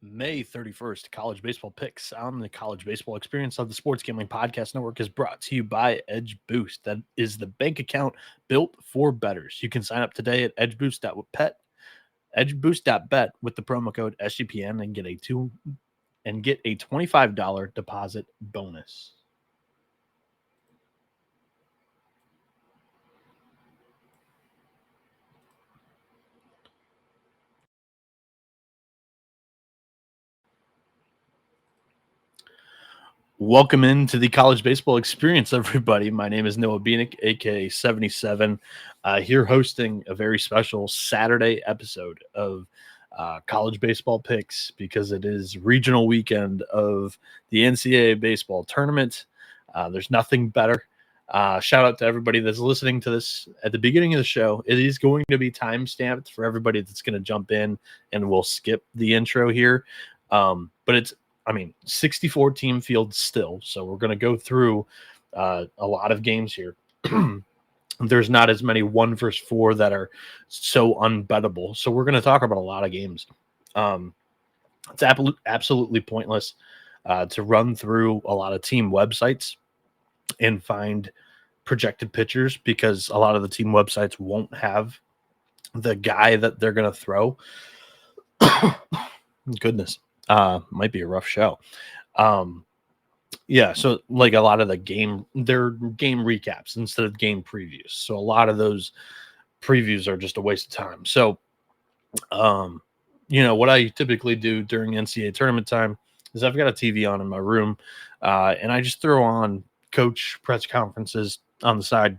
May 31st, College Baseball Picks on the College Baseball Experience of the Sports Gambling Podcast Network is brought to you by Edge Boost. That is the bank account built for bettors. You can sign up today at edgeboost.bet with the promo code SGPN and get a $25 deposit bonus. Welcome into the College Baseball Experience, everybody. My name is Noah Bieniek, aka 77, here hosting a very special Saturday episode of College Baseball Picks because it is regional weekend of the NCAA Baseball Tournament. There's nothing better. Shout out to everybody that's listening to this at the beginning of the show. It is going to be time stamped for everybody that's going to jump in, and we'll skip the intro here. But it's 64 team field still. So we're going to go through a lot of games here. There's not as many 1 versus 4 that are so unbettable. So we're going to talk about a lot of games. It's absolutely pointless to run through a lot of team websites and find projected pitchers because a lot of the team websites won't have the guy that they're going to throw. Goodness. Might be a rough show. So like a lot of they're game recaps instead of game previews. So a lot of those previews are just a waste of time. So, what I typically do during NCAA tournament time is I've got a TV on in my room, and I just throw on coach press conferences on the side.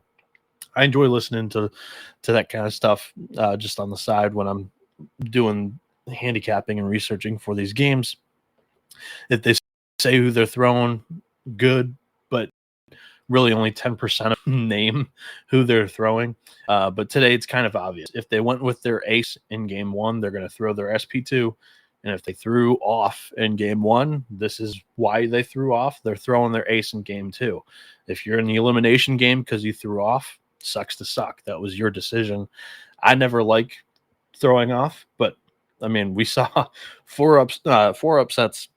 I enjoy listening to that kind of stuff, just on the side when I'm doing handicapping and researching for these games. If they say who they're throwing, good, but really only 10% of them name who they're throwing. But today it's kind of obvious. If they went with their ace in game 1, they're going to throw their SP2. And if they threw off in game 1, this is why they threw off. They're throwing their ace in game 2. If you're in the elimination game because you threw off, sucks to suck. That was your decision. I never like throwing off, but we saw four upsets.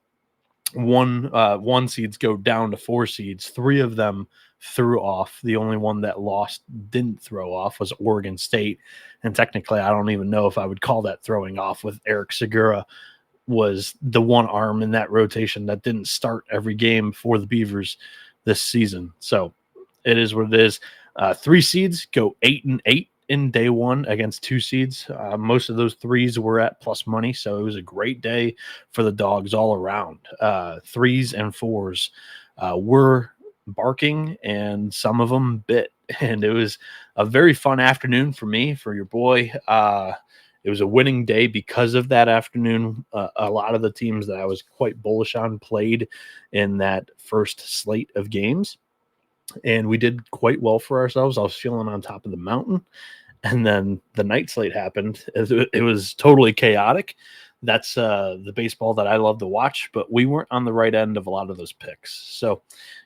One seeds go down to 4 seeds. 3 of them threw off. The only one that lost didn't throw off was Oregon State. And technically, I don't even know if I would call that throwing off. With Eric Segura was the one arm in that rotation that didn't start every game for the Beavers this season. So it is what it is. 3 seeds go 8-8 in day 1 against 2 seeds. Most of those 3s were at plus money, so it was a great day for the dogs all around. 3s and 4s were barking, and some of them bit, and it was a very fun afternoon for me, for your boy. It was a winning day because of that afternoon. A lot of the teams that I was quite bullish on played in that first slate of games, and we did quite well for ourselves. I was feeling on top of the mountain. And then the night slate happened. It was totally chaotic. That's the baseball that I love to watch, but we weren't on the right end of a lot of those picks. So,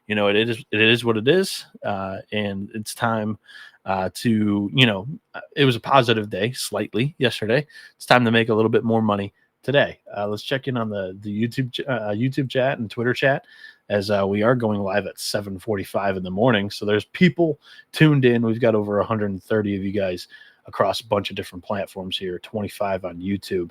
it is what it is. And it's time it was a positive day slightly yesterday. It's time to make a little bit more money today. Let's check in on the YouTube chat and Twitter chat, as we are going live at 7:45 in the morning. So there's people tuned in. We've got over 130 of you guys across a bunch of different platforms here, 25 on YouTube.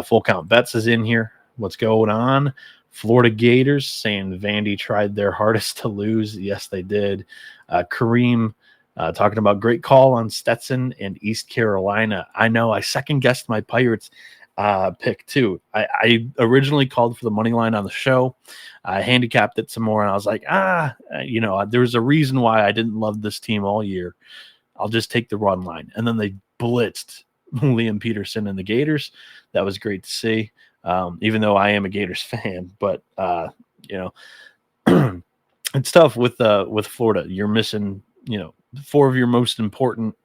Full Count Bets is in here. What's going on? Florida Gators saying Vandy tried their hardest to lose. Yes, they did. Kareem talking about great call on Stetson and East Carolina. I know I second-guessed my Pirates pick too. I originally called for the money line on the show. I handicapped it some more, and I was like, there's a reason why I didn't love this team all year. I'll just take the run line. And then they blitzed Liam Peterson and the Gators. That was great to see, even though I am a Gators fan. But it's tough with Florida. You're missing 4 of your most important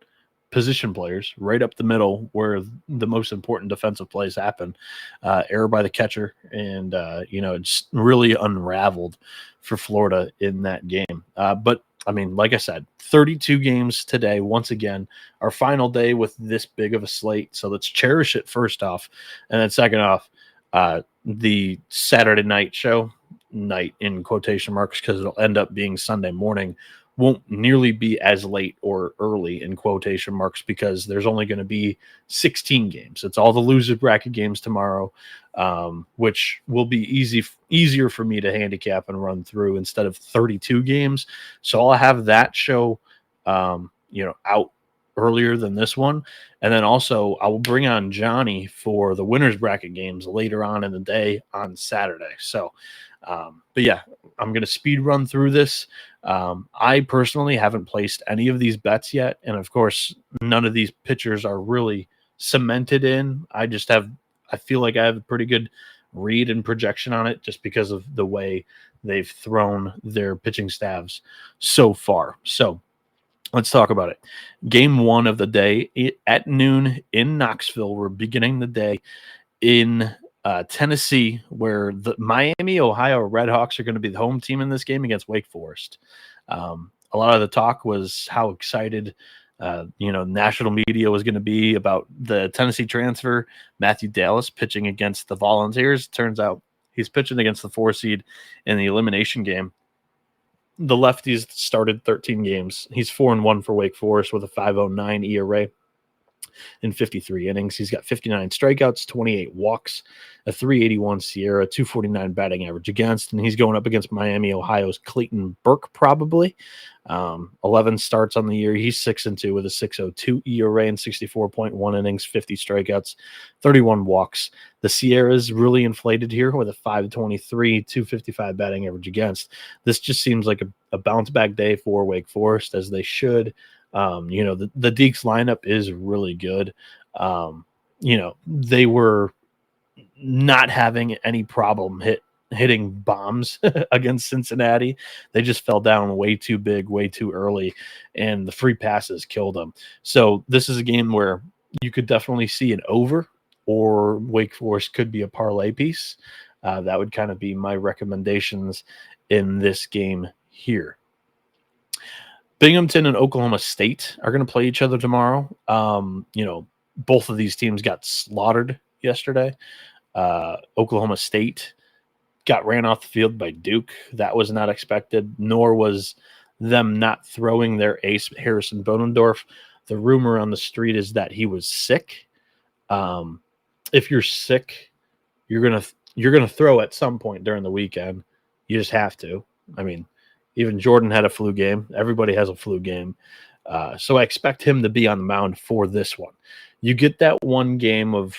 position players right up the middle where the most important defensive plays happen. Error by the catcher, and it's really unraveled for Florida in that game. But like I said, 32 games today. Once again, our final day with this big of a slate. So let's cherish it first off, and then second off, The Saturday night show, night in quotation marks, because it'll end up being Sunday morning, won't nearly be as late or early in quotation marks because there's only going to be 16 games. It's all the loser bracket games tomorrow, which will be easier for me to handicap and run through instead of 32 games. So I'll have that show, out earlier than this one. And then also I will bring on Johnny for the winners bracket games later on in the day on Saturday. So, but yeah, I'm going to speed run through this. I personally haven't placed any of these bets yet. And of course, none of these pitchers are really cemented in. I feel like I have a pretty good read and projection on it just because of the way they've thrown their pitching staffs so far. So, let's talk about it. Game 1 of the day at noon in Knoxville. We're beginning the day in Tennessee, where the Miami, Ohio Redhawks are going to be the home team in this game against Wake Forest. A lot of the talk was how excited, national media was going to be about the Tennessee transfer, Matthew Dallas, pitching against the Volunteers. Turns out he's pitching against the 4 seed in the elimination game. The lefties started 13 games. He's 4-1 for Wake Forest with a 5.09 ERA in 53 innings. He's got 59 strikeouts, 28 walks, a 3.81 SIERA, 2.49 batting average against, and he's going up against Miami, Ohio's Clayton Burke, probably. 11 starts on the year. He's 6-2 with a 6.02 ERA and 64.1 innings, 50 strikeouts, 31 walks. The Sierra's really inflated here with a 5.23, 2.55 batting average against. This just seems like a bounce back day for Wake Forest, as they should. The Deeks lineup is really good. They were not having any problem hitting bombs against Cincinnati. They just fell down way too big, way too early, and the free passes killed them. So this is a game where you could definitely see an over, or Wake Forest could be a parlay piece. That would kind of be my recommendations in this game here. Binghamton and Oklahoma State are going to play each other tomorrow. Both of these teams got slaughtered yesterday. Oklahoma State got ran off the field by Duke. That was not expected, nor was them not throwing their ace, Harrison Bonendorf. The rumor on the street is that he was sick. If you're sick, you're gonna throw at some point during the weekend. You just have to. I mean, even Jordan had a flu game. Everybody has a flu game. So I expect him to be on the mound for this one. You get that one game of,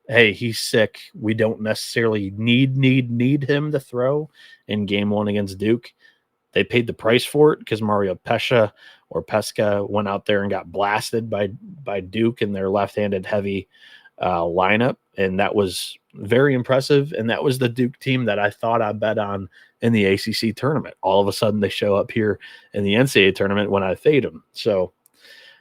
hey, he's sick. We don't necessarily need him to throw in game 1 against Duke. They paid the price for it because Mario Pesca went out there and got blasted by Duke in their left-handed heavy lineup. And that was very impressive. And that was the Duke team that I thought I bet on in the ACC tournament. All of a sudden they show up here in the NCAA tournament when I fade them. So,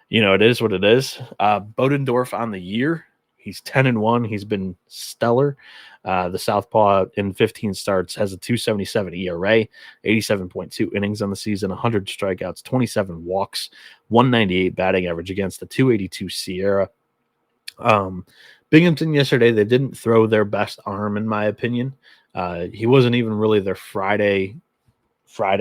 it is what it is. Bodendorf on the year, he's 10-1. He's been stellar. The Southpaw in 15 starts has a 2.77 ERA, 87.2 innings on the season, 100 strikeouts, 27 walks, 198 batting average against the 2.82 Sierra. Binghamton yesterday, they didn't throw their best arm, in my opinion. He wasn't even really their Friday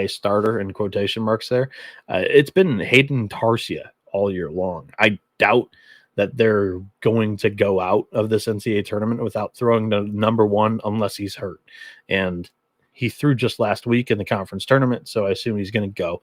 starter, in quotation marks there. It's been Hayden Tarsia all year long. I doubt that they're going to go out of this NCAA tournament without throwing the number one unless he's hurt. And he threw just last week in the conference tournament, so I assume he's going to go.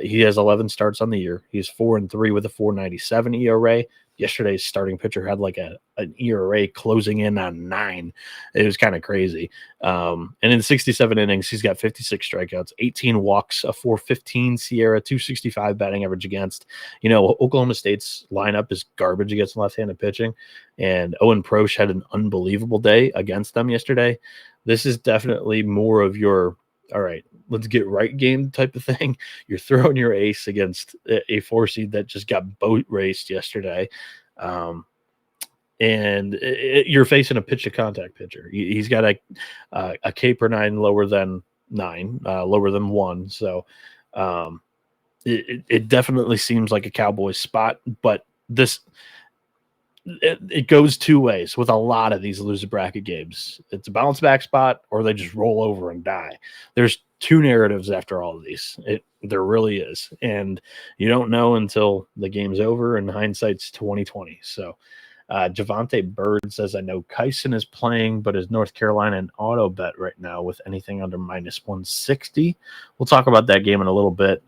He has 11 starts on the year. He's 4-3 with a 4.97 ERA. Yesterday's starting pitcher had like an ERA closing in on 9. It was kind of crazy. And in 67 innings, he's got 56 strikeouts, 18 walks, a 4.15 Sierra, 2.65 batting average against. Oklahoma State's lineup is garbage against left-handed pitching, and Owen Prosch had an unbelievable day against them yesterday. This is definitely more of your, all right, let's get right game type of thing. You're throwing your ace against a 4 seed that just got boat raced yesterday. And you're facing a pitch to contact pitcher. He's got a K per 9 lower than 9, lower than 1. So it definitely seems like a Cowboys spot, but this it goes two ways with a lot of these loser bracket games. It's a bounce back spot, or they just roll over and die. There's two narratives after all of these. There really is, and you don't know until the game's over. And hindsight's 2020. So, Javante Bird says, "I know Kyson is playing, but is North Carolina an auto bet right now with anything under -160?" We'll talk about that game in a little bit.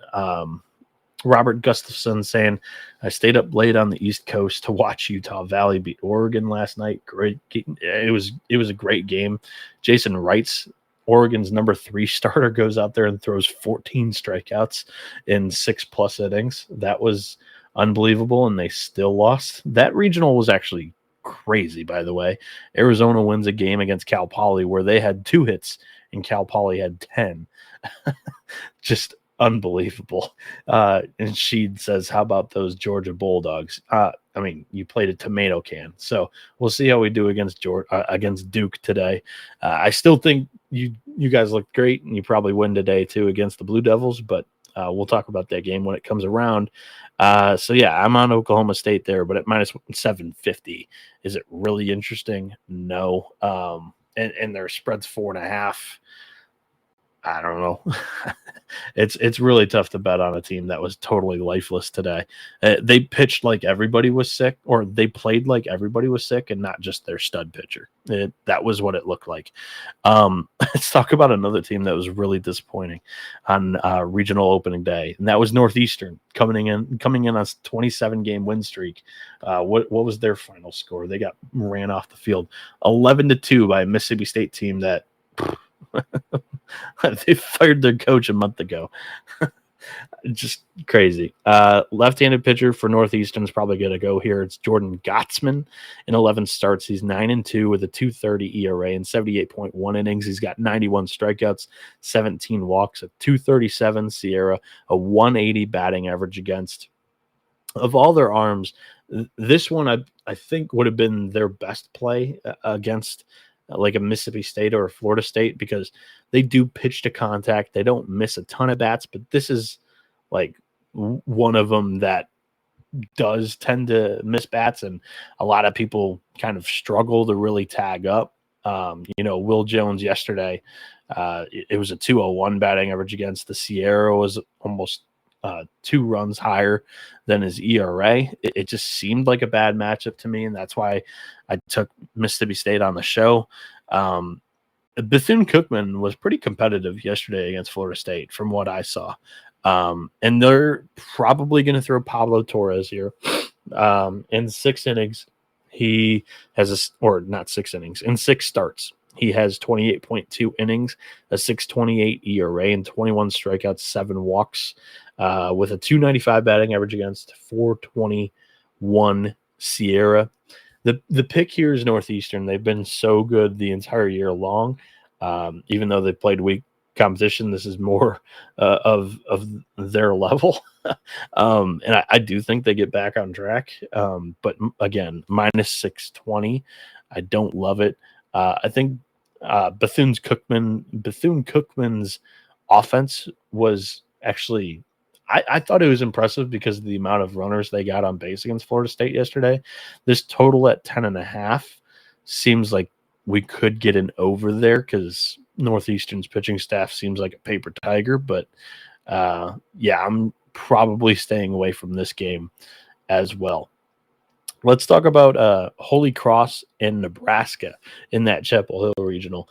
Robert Gustafson saying, "I stayed up late on the East Coast to watch Utah Valley beat Oregon last night. Great, it was a great game." Jason writes, Oregon's number 3 starter goes out there and throws 14 strikeouts in 6+ innings. That was unbelievable, and they still lost. That regional was actually crazy, by the way. Arizona wins a game against Cal Poly where they had 2 hits and Cal Poly had 10. Just unbelievable. And Sheed says, "How about those Georgia Bulldogs?" I mean, you played a tomato can, so we'll see how we do against Duke today. I still think you guys look great, and you probably win today too against the Blue Devils. But we'll talk about that game when it comes around. So yeah, I'm on Oklahoma State there, but at -750, is it really interesting? No. And their spread's 4.5. I don't know. It's really tough to bet on a team that was totally lifeless today. They pitched like everybody was sick, or they played like everybody was sick, and not just their stud pitcher. That was what it looked like. Let's talk about another team that was really disappointing on regional opening day, and that was Northeastern coming in on a 27-game win streak. What was their final score? They got ran off the field 11-2 by a Mississippi State team that. They fired their coach a month ago. Just crazy. Left-handed pitcher for Northeastern is probably going to go here. It's Jordan Gottsman. In 11 starts, he's 9-2 with a 2.30 ERA and 78.1 innings. He's got 91 strikeouts, 17 walks, a 2.37 SIERA, a 180 batting average against. Of all their arms, this one I think would have been their best play against like a Mississippi State or a Florida State, because they do pitch to contact. They don't miss a ton of bats, but this is like one of them that does tend to miss bats, and a lot of people kind of struggle to really tag up. Will Jones yesterday, it was a 201 batting average against. The Sierra was almost 2 runs higher than his ERA. It just seemed like a bad matchup to me, and that's why I took Mississippi State on the show. Bethune-Cookman was pretty competitive yesterday against Florida State from what I saw. And they're probably going to throw Pablo Torres here. In 6 innings, he has not 6 innings, in 6 starts. He has 28.2 innings, a 6.28 ERA, and 21 strikeouts, 7 walks, with a 295 batting average against, 421 SIERA. The pick here is Northeastern. They've been so good the entire year long. Even though they played weak competition, this is more of their level. And I do think they get back on track. But again, -620. I don't love it. I think Bethune-Cookman's offense was actually, I thought it was impressive because of the amount of runners they got on base against Florida State yesterday. This total at 10.5 seems like we could get an over there because Northeastern's pitching staff seems like a paper tiger. But I'm probably staying away from this game as well. Let's talk about Holy Cross and Nebraska in that Chapel Hill regional.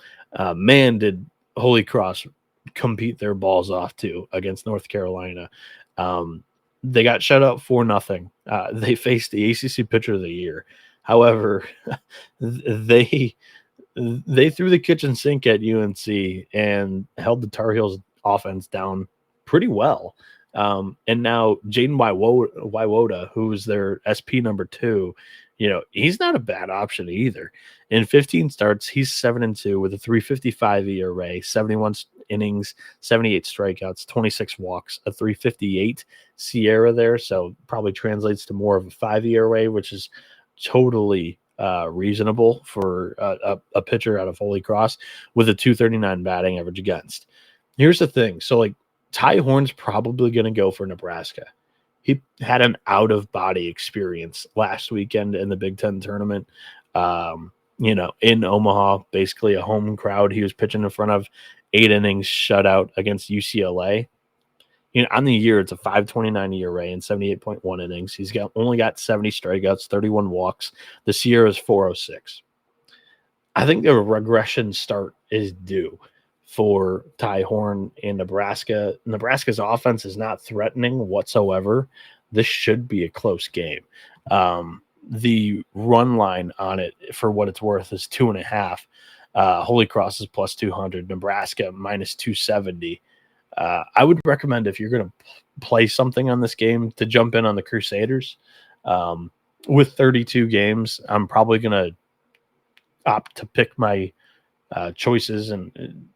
Man, did Holy Cross compete their balls off too against North Carolina. They got shut out 4-0. They faced the ACC Pitcher of the Year. However, they threw the kitchen sink at UNC and held the Tar Heels offense down pretty well. And now Jaden Waiwoda, who's their SP number 2, he's not a bad option either. In 15 starts, he's 7-2 with a 3.55 ERA, 71 innings, 78 strikeouts, 26 walks, a 3.58 SIERA there. So probably translates to more of a 5 ERA, which is totally reasonable for a pitcher out of Holy Cross with a 2.39 batting average against. Here's the thing. So like Ty Horn's probably going to go for Nebraska. he had an out-of-body experience last weekend in the Big Ten tournament. In Omaha, basically a home crowd. He was pitching in front of 8 innings shutout against UCLA. On the year, it's a 5.29 ERA and 78.1 innings. He's only got 70 strikeouts, 31 walks. This year is 406. I think the regression start is due for Ty Horn in Nebraska. Nebraska's offense is not threatening whatsoever. This should be a close game. The run line on it, for what it's worth, is 2.5. Holy Cross is plus 200. Nebraska minus 270. I would recommend, if you're going to play something on this game, to jump in on the Crusaders. With 32 games, I'm probably going to opt to pick my choices and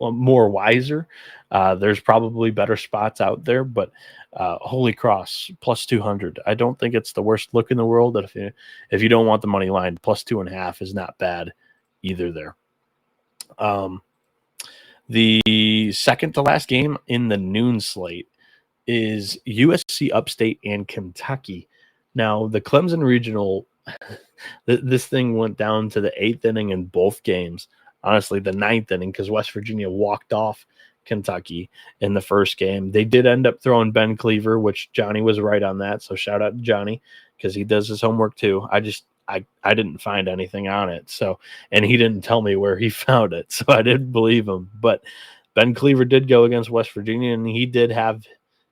more wiser. There's probably better spots out there, but Holy Cross plus 200. I don't think it's the worst look in the world. If you don't want the money line, plus 2.5 is not bad either there. The second to last game in the noon slate is USC Upstate and Kentucky. Now, the Clemson Regional, this thing went down to the 8th inning in both games. Honestly, the 9th inning, because West Virginia walked off Kentucky in the first game. They did end up throwing Ben Cleaver, which Johnny was right on that. So shout out to Johnny, because he does his homework too. I didn't find anything on it. So, and he didn't tell me where he found it. So I didn't believe him. But Ben Cleaver did go against West Virginia, and he did have,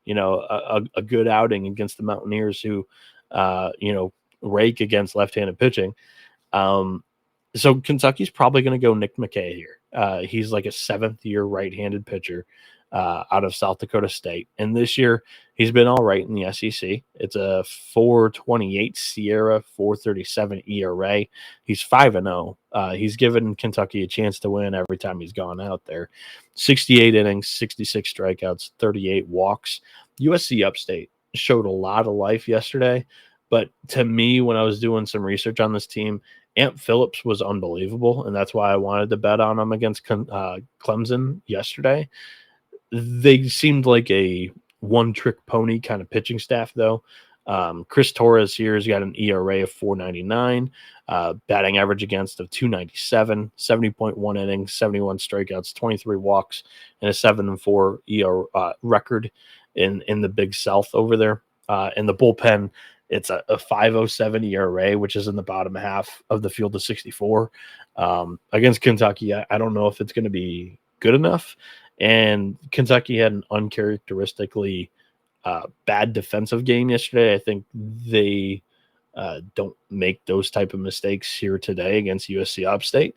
a good outing against the Mountaineers, who, rake against left-handed pitching. So Kentucky's probably going to go Nick McKay here. He's like a 7th-year right-handed pitcher out of South Dakota State. And this year, he's been all right in the SEC. It's a 4.28 Sierra, 4.37 ERA. He's 5-0. He's given Kentucky a chance to win every time he's gone out there. 68 innings, 66 strikeouts, 38 walks. USC Upstate showed a lot of life yesterday. But to me, when I was doing some research on this team, Ant Phillips was unbelievable, and that's why I wanted to bet on him against Clemson yesterday. They seemed like a one-trick pony kind of pitching staff, though. Chris Torres here has got an ERA of 4.99, batting average against of 2.97, 70.1 innings, 71 strikeouts, 23 walks, and a 7-4 ERA record in the Big South over there. In the bullpen, it's a 5.07 ERA, which is in the bottom half of the field of 64. Against Kentucky, I don't know if it's going to be good enough. And Kentucky had an uncharacteristically bad defensive game yesterday. I think they don't make those type of mistakes here today against USC Upstate,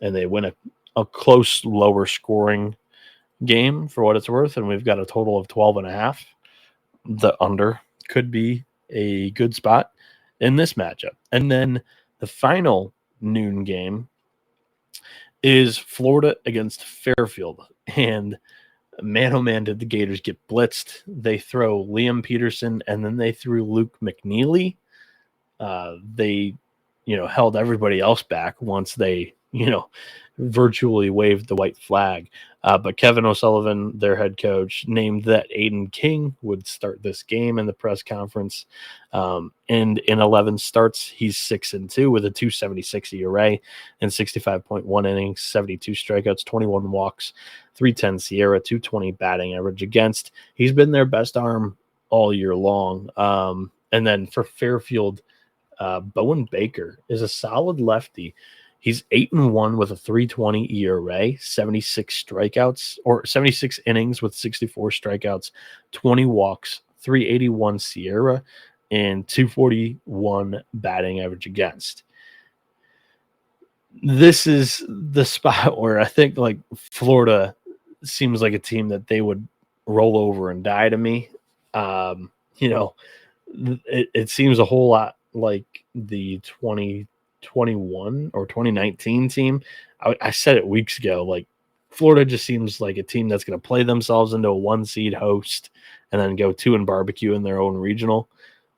and they win a close, lower scoring game for what it's worth. And we've got a total of 12.5. The under could be a good spot in this matchup. And then the final noon game is Florida against Fairfield. And man, oh man, did the Gators get blitzed. They throw Liam Peterson, and then they threw Luke McNeely. They, held everybody else back once they, virtually waved the white flag. But Kevin O'Sullivan, their head coach, named that Aiden King would start this game in the press conference. And in 11 starts, he's 6-2 with a 2.76 ERA and 65.1 innings, 72 strikeouts, 21 walks, 3.10 Sierra, 2.20 batting average against. He's been their best arm all year long. And then for Fairfield, Bowen Baker is a solid lefty. He's 8-1 with a 3.20 ERA, 76 strikeouts, or 76 innings with 64 strikeouts, 20 walks, 3.81 Sierra, and 2.41 batting average against. This is the spot where I think like Florida seems like a team that they would roll over and die to me. It seems a whole lot like the 2021 or 2019 team. I said it weeks ago, like Florida just seems like a team that's going to play themselves into a 1-seed host and then go 2 and barbecue in their own regional.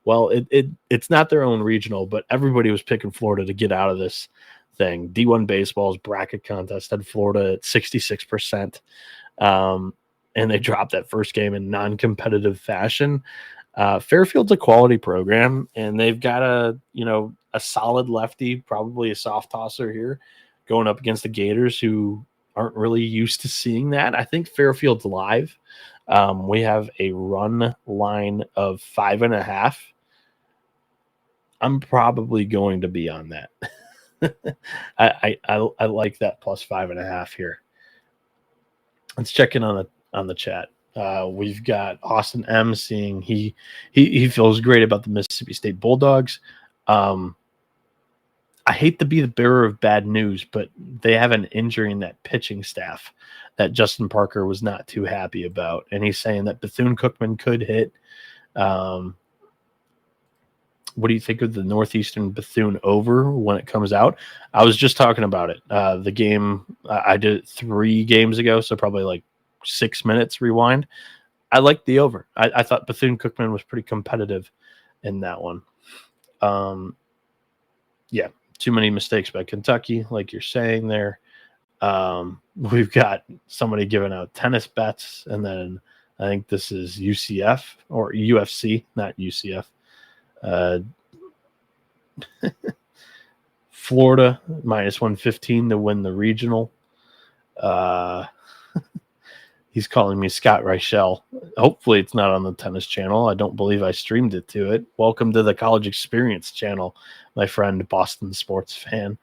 Well, it's not their own regional, but everybody was picking Florida to get out of this thing. D1 Baseball's bracket contest had Florida at 66%. And they dropped that first game in non-competitive fashion. Fairfield's a quality program, and they've got a solid lefty, probably a soft tosser here, going up against the Gators, who aren't really used to seeing that. I think Fairfield's live. We have a run line of 5.5. I'm probably going to be on that. I like that plus 5.5 here. Let's check in on the chat. We've got Austin M saying he feels great about the Mississippi State Bulldogs. I hate to be the bearer of bad news, but they have an injury in that pitching staff that Justin Parker was not too happy about. And he's saying that Bethune-Cookman could hit. What do you think of the Northeastern Bethune over when it comes out? I was just talking about it. The game, I did it 3 games ago, so probably like 6 minutes rewind. I liked the over. I thought Bethune-Cookman was pretty competitive in that one. Yeah, too many mistakes by Kentucky, like you're saying there. We've got somebody giving out tennis bets, and then I think this is UCF or UFC, not UCF. Florida minus 115 to win the regional. He's calling me Scott Reichel. Hopefully it's not on the tennis channel. I don't believe I streamed it to it. Welcome to the College Experience channel, my friend, Boston sports fan.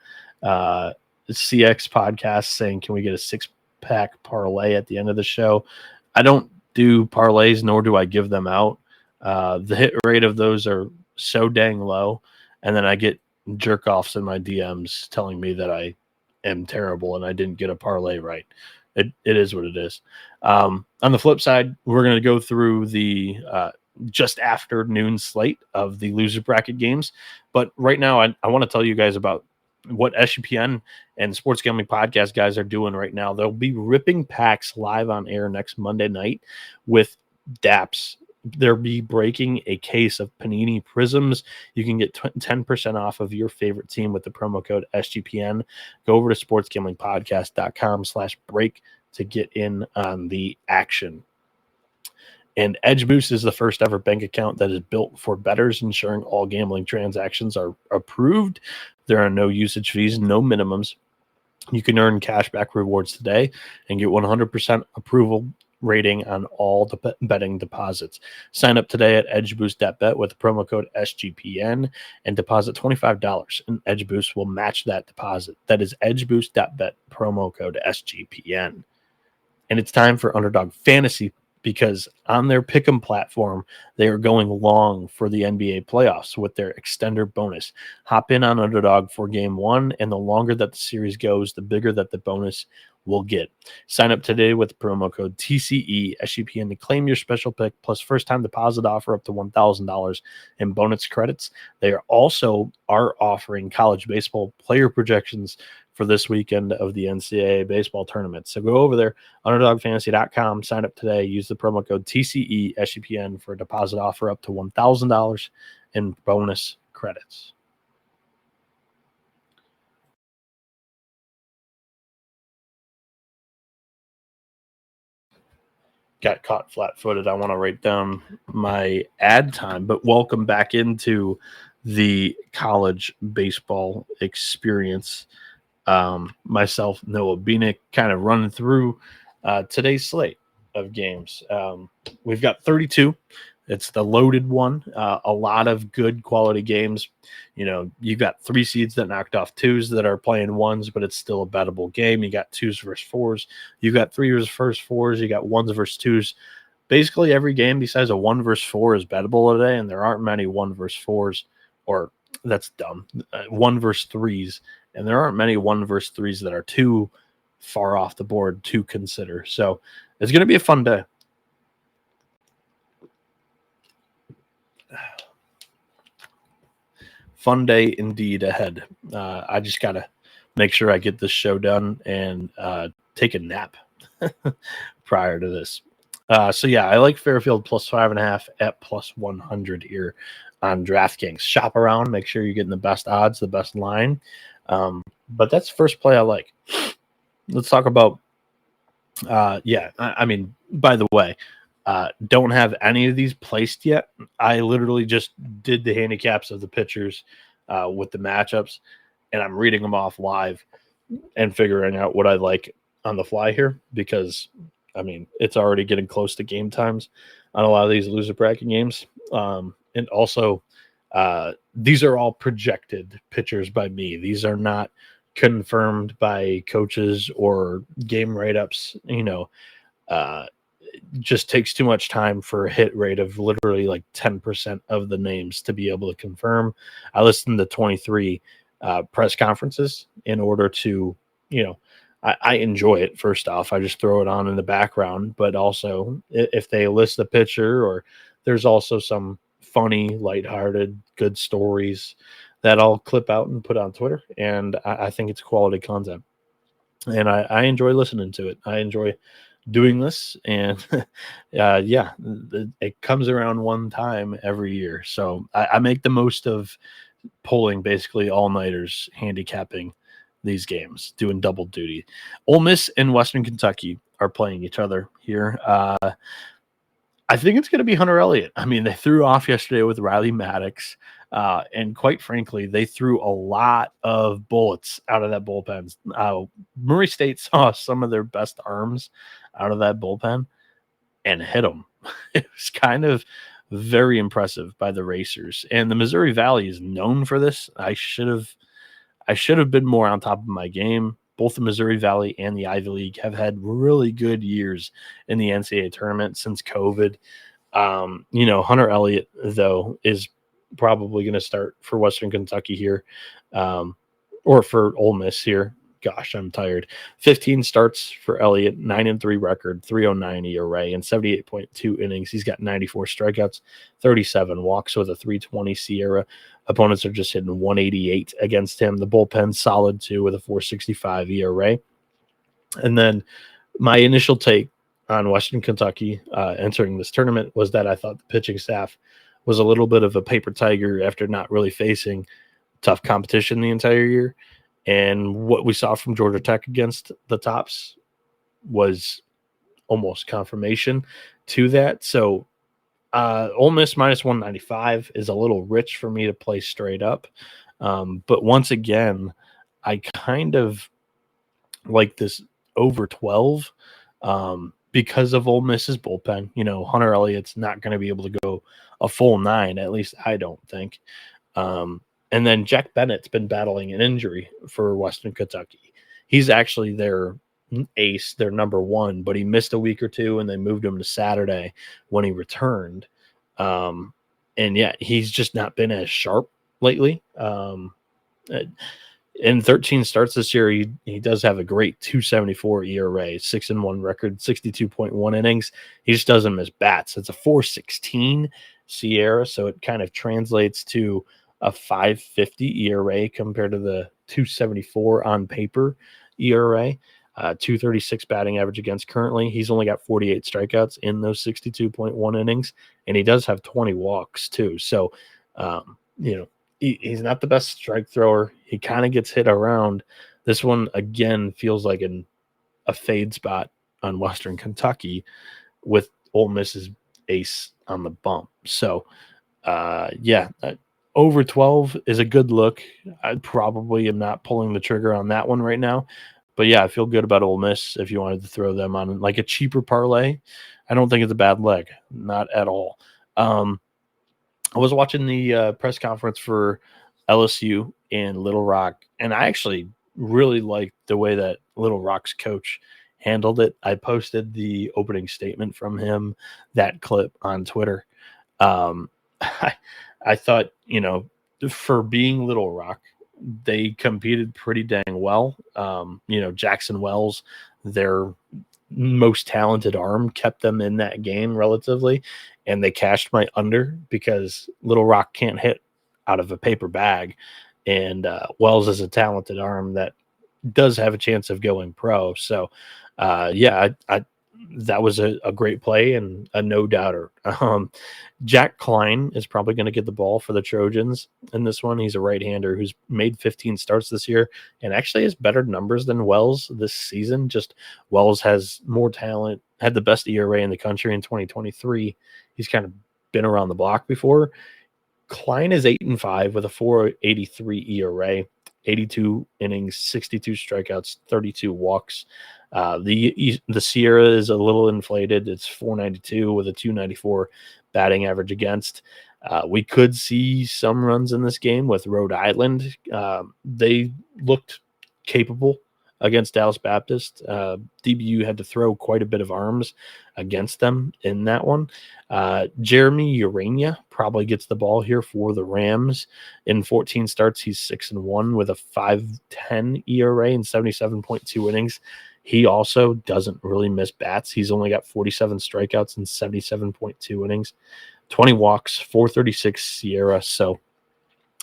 CX podcast saying, can we get a 6-pack parlay at the end of the show? I don't do parlays, nor do I give them out. The hit rate of those are so dang low. And then I get jerk offs in my DMs telling me that I am terrible and I didn't get a parlay right. It is what it is. On the flip side, we're going to go through the just after noon slate of the loser bracket games. But right now, I want to tell you guys about what SGPN and Sports Gambling Podcast guys are doing right now. They'll be ripping packs live on air next Monday night with DAPS. They'll be breaking a case of Panini Prisms. You can get 10% off of your favorite team with the promo code SGPN. Go over to sportsgamblingpodcast.com/break to get in on the action. And Edge Boost is the first ever bank account that is built for bettors, ensuring all gambling transactions are approved. There are no usage fees, no minimums. You can earn cashback rewards today and get 100% approval rating on all the betting deposits. Sign up today at edgeboost.bet with the promo code SGPN and deposit $25, and EdgeBoost will match that deposit. That is edgeboost.bet, promo code SGPN. And it's time for Underdog Fantasy, because on their Pick'em platform, they are going long for the NBA playoffs with their extender bonus. Hop in on Underdog for game 1, and the longer that the series goes, the bigger that the bonus will get. Sign up today with the promo code TCE SGPN to claim your special pick plus first-time deposit offer up to $1,000 in bonus credits. They are also offering college baseball player projections for this weekend of the NCAA Baseball Tournament. So go over there, underdogfantasy.com, sign up today, use the promo code TCE SGPN for a deposit offer up to $1,000 in bonus credits. Got caught flat-footed. I want to write down my ad time, but welcome back into the college baseball experience. Myself, Noah Bieniek, kind of running through today's slate of games. We've got 32. It's the loaded one. A lot of good quality games. You know, you've got 3 seeds that knocked off 2s that are playing 1s, but it's still a bettable game. You got 2s versus 4s. You've got 3s versus 4s. You got 1s versus 2s. Basically, every game besides a 1 versus 4 is bettable today, and there aren't many 1 versus 4s, or that's dumb. 1 versus 3s, and there aren't many 1 versus 3s that are too far off the board to consider. So it's going to be a fun day. Fun day indeed ahead. I just got to make sure I get this show done and take a nap prior to this. So yeah, I like Fairfield plus 5.5 at plus 100 here on DraftKings. Shop around, make sure you're getting the best odds, the best line. But that's the first play I like. Let's talk about, I mean, by the way, Don't have any of these placed yet. I literally just did the handicaps of the pitchers with the matchups, and I'm reading them off live and figuring out what I like on the fly here because, I mean, it's already getting close to game times on a lot of these loser bracket games. And also, these are all projected pitchers by me. These are not confirmed by coaches or game write-ups. Just takes too much time for a hit rate of literally like 10% of the names to be able to confirm. I listened to 23 press conferences in order to, I enjoy it. First off, I just throw it on in the background, but also if they list the pitcher or there's also some funny, lighthearted, good stories that I'll clip out and put on Twitter. And I think it's quality content. And I enjoy listening to it. I enjoy doing this. And it comes around one time every year. So I make the most of pulling basically all-nighters, handicapping these games, doing double duty. Ole Miss and Western Kentucky are playing each other here. I think it's going to be Hunter Elliott. I mean, they threw off yesterday with Riley Maddox, and quite frankly, they threw a lot of bullets out of that bullpen. Murray State saw some of their best arms out of that bullpen and hit them. It was kind of very impressive by the Racers. And the Missouri Valley is known for this. I should have been more on top of my game. Both the Missouri Valley and the Ivy League have had really good years in the NCAA tournament since COVID. Hunter Elliott, though, is probably going to start for Western Kentucky here, or for Ole Miss here. Gosh, I'm tired. 15 starts for Elliott, 9-3 record, 309 ERA, and 78.2 innings. He's got 94 strikeouts, 37 walks with a 320 SIERA. Opponents are just hitting 188 against him. The bullpen's solid, too, with a 465 ERA. And then my initial take on Western Kentucky entering this tournament was that I thought the pitching staff was a little bit of a paper tiger after not really facing tough competition the entire year. And what we saw from Georgia Tech against the Tops was almost confirmation to that. So Ole Miss minus 195 is a little rich for me to play straight up. But once again, I kind of like this over 12 because of Ole Miss's bullpen. Hunter Elliott's not going to be able to go a full 9, at least I don't think. And then Jack Bennett's been battling an injury for Western Kentucky. He's actually their ace, their number one, but he missed a week or two, and they moved him to Saturday when he returned. And he's just not been as sharp lately. In 13 starts this year, he does have a great 274 ERA, 6-1 record, 62.1 innings. He just doesn't miss bats. It's a 416 SIERA, so it kind of translates to a 550 ERA compared to the 274 on paper ERA, 236 batting average against currently. He's only got 48 strikeouts in those 62.1 innings, and he does have 20 walks too. So, he's not the best strike thrower. He kind of gets hit around. This one, again, feels like a fade spot on Western Kentucky with Ole Miss's ace on the bump. So, over 12 is a good look. I probably am not pulling the trigger on that one right now. But, I feel good about Ole Miss if you wanted to throw them on like a cheaper parlay. I don't think it's a bad leg. Not at all. I was watching the press conference for LSU in Little Rock, and I actually really liked the way that Little Rock's coach handled it. I posted the opening statement from him, that clip on Twitter. I thought, for being Little Rock, they competed pretty dang well. Jackson Wells, their most talented arm, kept them in that game relatively, and they cashed my under because Little Rock can't hit out of a paper bag, and Wells is a talented arm that does have a chance of going pro. So, that was a great play and a no-doubter. Jack Klein is probably going to get the ball for the Trojans in this one. He's a right-hander who's made 15 starts this year and actually has better numbers than Wells this season. Just Wells has more talent, had the best ERA in the country in 2023. He's kind of been around the block before. Klein is 8-5 with a 4.83 ERA, 82 innings, 62 strikeouts, 32 walks. The Sierra is a little inflated. It's 4.92 with a 2.94 batting average against. We could see some runs in this game with Rhode Island. They looked capable against Dallas Baptist. DBU had to throw quite a bit of arms against them in that one. Jeremy Urania probably gets the ball here for the Rams. In 14 starts, he's 6-1 with a 5.10 ERA and 77.2 innings. He also doesn't really miss bats. He's only got 47 strikeouts and 77.2 innings, 20 walks, 4.36 Sierra. So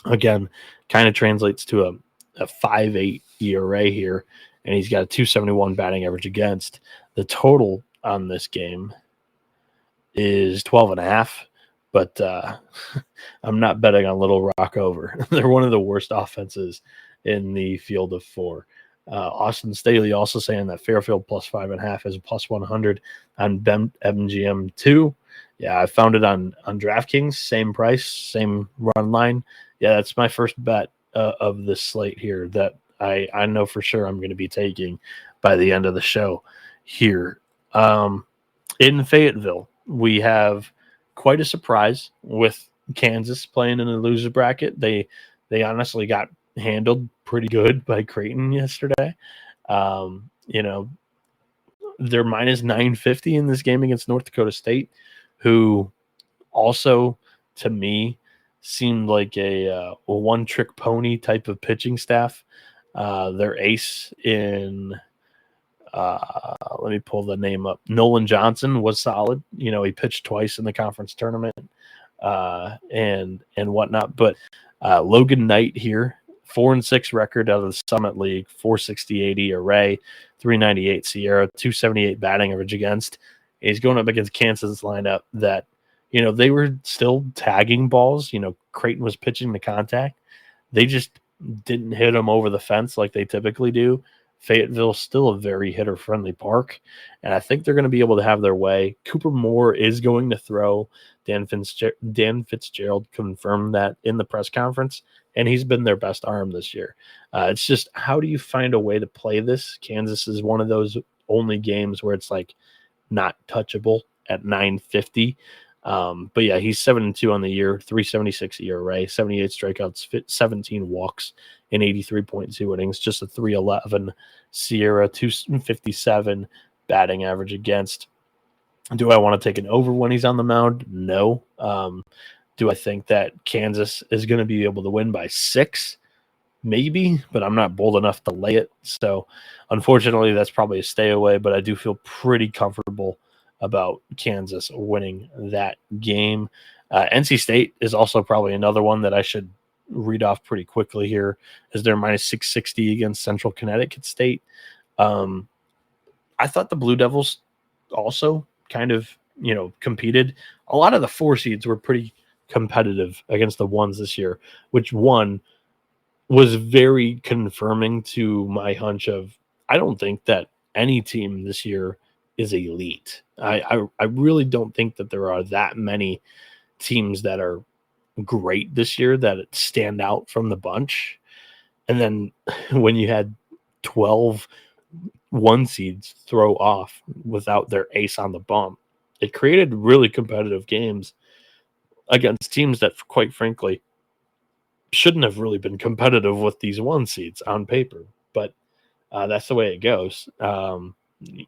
again, kind of translates to a 5.8 ERA here, and he's got a 2.71 batting average against. The total on this game is 12.5, but I'm not betting on Little Rock over. They're one of the worst offenses in the field of four. Austin Staley also saying that Fairfield plus 5.5 is a plus 100 on MGM2. Yeah, I found it on DraftKings, same price, same run line. Yeah, that's my first bet of this slate here that I know for sure I'm going to be taking by the end of the show here. In Fayetteville, we have quite a surprise with Kansas playing in the loser bracket. They honestly got handled pretty good by Creighton yesterday. They're minus 950 in this game against North Dakota State, who also, to me, seemed like a one-trick pony type of pitching staff. Their ace in let me pull the name up. Nolan Johnson was solid. He pitched twice in the conference tournament and whatnot. But Logan Knight here, 4-6 record out of the Summit League, 4.68 ERA, 3.98 Sierra, 2.78 batting average against. He's going up against Kansas lineup that, they were still tagging balls. Creighton was pitching the contact. They just didn't hit them over the fence like they typically do. Fayetteville's still a very hitter-friendly park, and I think they're going to be able to have their way. Cooper Moore is going to throw. Dan Fitzgerald confirmed that in the press conference, and he's been their best arm this year. It's just, how do you find a way to play this? Kansas is one of those only games where it's like not touchable at 950. But yeah, he's 7-2 on the year, 3.76 ERA, 78 strikeouts, 17 walks, and 83.2 innings, just a 3.11 Sierra, 2.57 batting average against. Do I want to take an over when he's on the mound? No. Do I think that Kansas is going to be able to win by 6? Maybe, but I'm not bold enough to lay it. So unfortunately, that's probably a stay away, but I do feel pretty comfortable about Kansas winning that game. NC State is also probably another one that I should read off pretty quickly here, as they're minus 660 against Central Connecticut State. I thought the Blue Devils also kind of, competed. A lot of the 4 seeds were pretty competitive against the 1s this year, which one was very confirming to my hunch of, I don't think that any team this year is elite. I really don't think that there are that many teams that are great this year that stand out from the bunch. And then when you had 12 1 seeds throw off without their ace on the bump, it created really competitive games against teams that, quite frankly, shouldn't have really been competitive with these 1 seeds on paper. But that's the way it goes.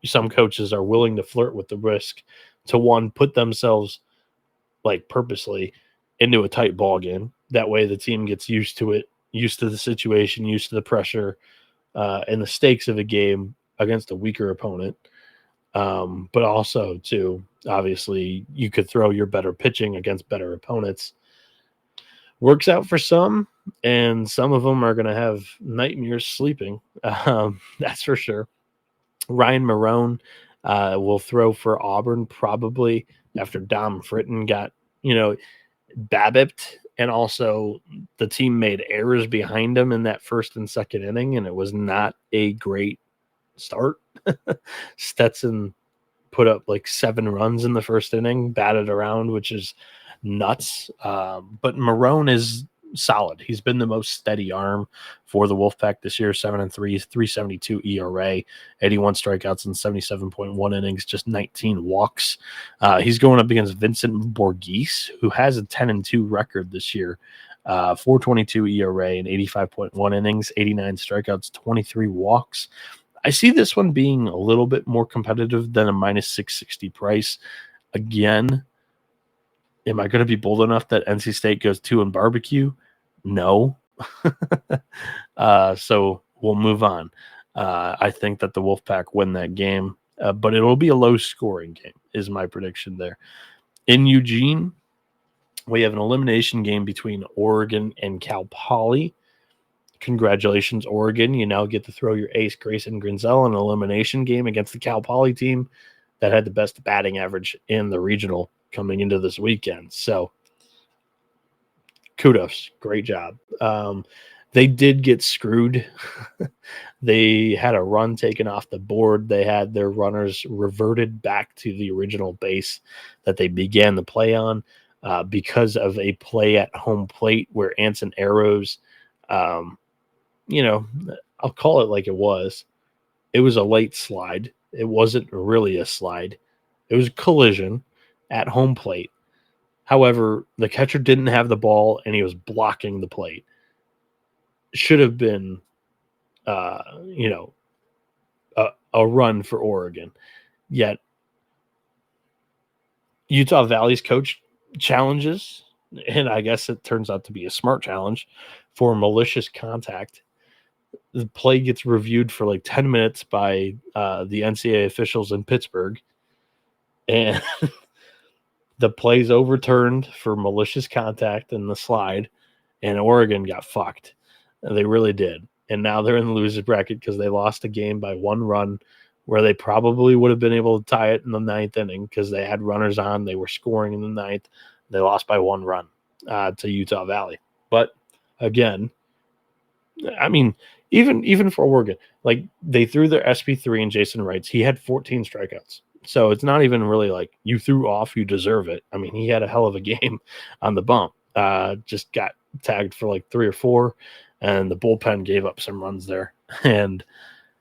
Some coaches are willing to flirt with the risk to put themselves purposely into a tight ball game. That way the team gets used to it, used to the situation, used to the pressure and the stakes of a game against a weaker opponent. But also, too, obviously, you could throw your better pitching against better opponents. Works out for some, and some of them are going to have nightmares sleeping. That's for sure. Ryan Marone will throw for Auburn probably after Dom Fritton got, babbipped, and also the team made errors behind him in that first and second inning, and it was not a great start. Stetson put up like 7 runs in the first inning, batted around, which is nuts. But Marone is solid. He's been the most steady arm for the Wolfpack this year. 7-3, 3.72 ERA, 81 strikeouts in 77.1 innings, just 19 walks. He's going up against Vincent Borghese, who has a 10-2 record this year. 4.22 ERA and 85.1 innings, 89 strikeouts, 23 walks. I see this one being a little bit more competitive than a minus 660 price. Again, am I going to be bold enough that NC State goes 2 in barbecue? No. So we'll move on. I think that the Wolfpack win that game, but it'll be a low-scoring game is my prediction there. In Eugene, we have an elimination game between Oregon and Cal Poly. Congratulations, Oregon. You now get to throw your ace, Grayson Grinzel, in an elimination game against the Cal Poly team that had the best batting average in the regional coming into this weekend. So kudos. Great job. They did get screwed. They had a run taken off the board. They had their runners reverted back to the original base that they began the play on because of a play at home plate where Anson Arrows, I'll call it like it was. It was a late slide. It wasn't really a slide. It was a collision at home plate. However, the catcher didn't have the ball and he was blocking the plate. Should have been, a run for Oregon. Yet Utah Valley's coach challenges, and I guess it turns out to be a smart challenge, for malicious contact. The play gets reviewed for like 10 minutes by the NCAA officials in Pittsburgh, and the play's overturned for malicious contact in the slide, and Oregon got fucked. They really did. And now they're in the loser's bracket because they lost a game by 1 run where they probably would have been able to tie it in the 9th inning because they had runners on. They were scoring in the 9th. They lost by 1 run to Utah Valley. But again, I mean, even for Oregon, like they threw their SP3 and Jason Wrights. He had 14 strikeouts. So it's not even really like you threw off, you deserve it. I mean, he had a hell of a game on the bump. Just got tagged for like 3 or 4, and the bullpen gave up some runs there. And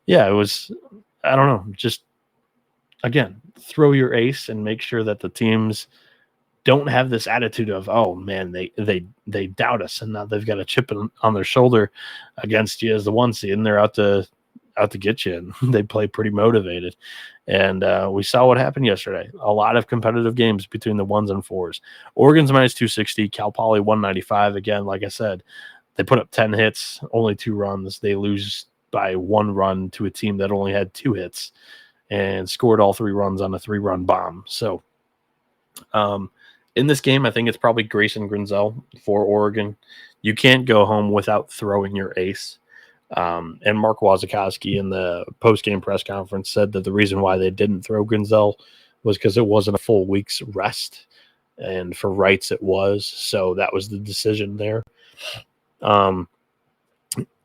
yeah, it was, I don't know, just again, throw your ace and make sure that the teams don't have this attitude of, oh man, they doubt us and now they've got a chip on their shoulder against you as the 1 seed and they're out to get you. And they play pretty motivated. And we saw what happened yesterday. A lot of competitive games between the 1s and 4s. Oregon's minus 260, Cal Poly 195. Again, like I said, they put up 10 hits, only 2 runs. They lose by 1 run to a team that only had 2 hits and scored all 3 runs on a 3-run bomb. So in this game, I think it's probably Grayson Grinzel for Oregon. You can't go home without throwing your ace. And Mark Wazakowski in the post-game press conference said that the reason why they didn't throw Grinzel was because it wasn't a full week's rest. And for Wrights, it was. So that was the decision there.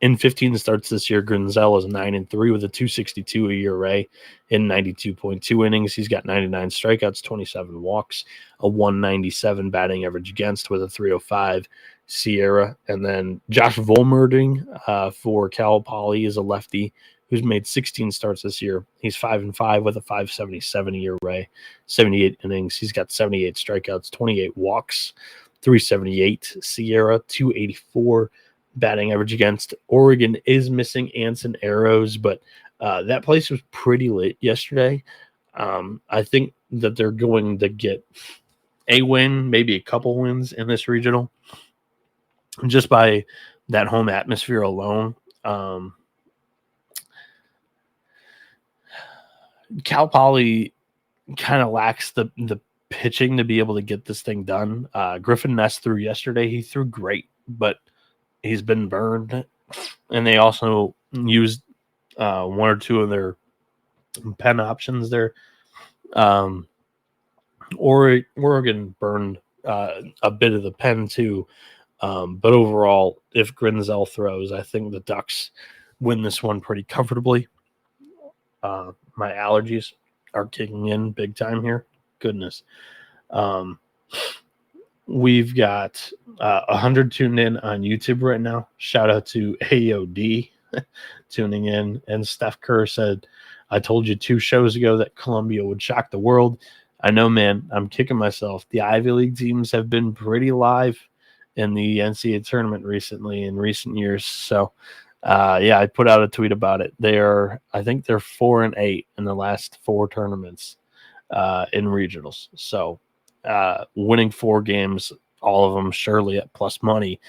In 15 starts this year, Grinzel is 9-3 with a 2.62 ERA in 92.2 innings. He's got 99 strikeouts, 27 walks, a 197 batting average against with a 305 Sierra. And then Josh Volmerding for Cal Poly is a lefty who's made 16 starts this year. He's 5-5 with a 5.77 ERA, 78 innings. He's got 78 strikeouts, 28 walks, 378 Sierra, 284 batting average against. Oregon is missing Anson Arrows, but that place was pretty lit yesterday. I think that they're going to get a win, maybe a couple wins in this regional, just by that home atmosphere alone. Cal Poly kind of lacks the pitching to be able to get this thing done. Griffin Ness threw yesterday. He threw great, but he's been burned. And they also used 1 or 2 of their pen options there. Oregon burned a bit of the pen too. But overall, if Grinzel throws, I think the Ducks win this one pretty comfortably. My allergies are kicking in big time here. Goodness. We've got 100 tuned in on YouTube right now. Shout out to AOD tuning in. And Steph Kerr said, I told you 2 shows ago that Columbia would shock the world. I know, man. I'm kicking myself. The Ivy League teams have been pretty live in the NCAA tournament recently, in recent years. So, I put out a tweet about it. I think they're 4-8 in the last 4 tournaments in regionals. So, winning 4 games, all of them surely at plus money,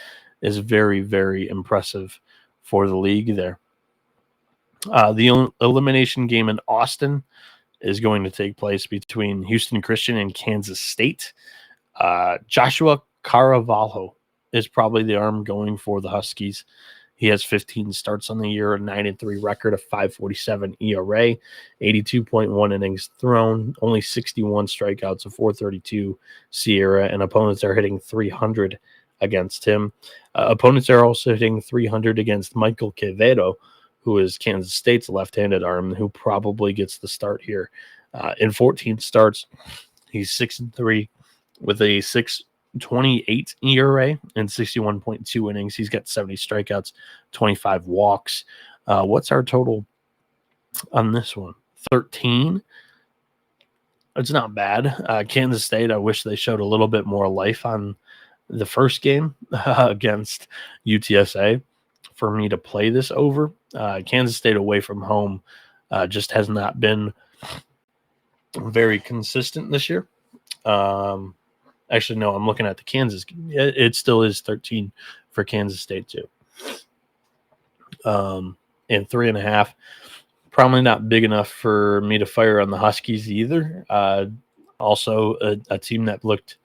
is very, very impressive for the league there. The elimination game in Austin is going to take place between Houston Christian and Kansas State. Joshua Caravalho is probably the arm going for the Huskies. He has 15 starts on the year, a 9-3 record, a 5.47 ERA, 82.1 innings thrown, only 61 strikeouts, a 4.32 SIERA, and opponents are hitting 300 against him. Opponents are also hitting 300 against Michael Quevedo, who is Kansas State's left-handed arm, who probably gets the start here. In 14 starts, he's 6-3 with a 6.28 ERA and 61.2 innings. He's got 70 strikeouts, 25 walks. What's our total on this one? 13. It's not bad. Kansas State, I wish they showed a little bit more life on the first game against UTSA for me to play this over. Kansas State away from home just has not been very consistent this year. Actually, no, I'm looking at the Kansas. It still is 13 for Kansas State, too. And 3.5, probably not big enough for me to fire on the Huskies either. Also, a team that looked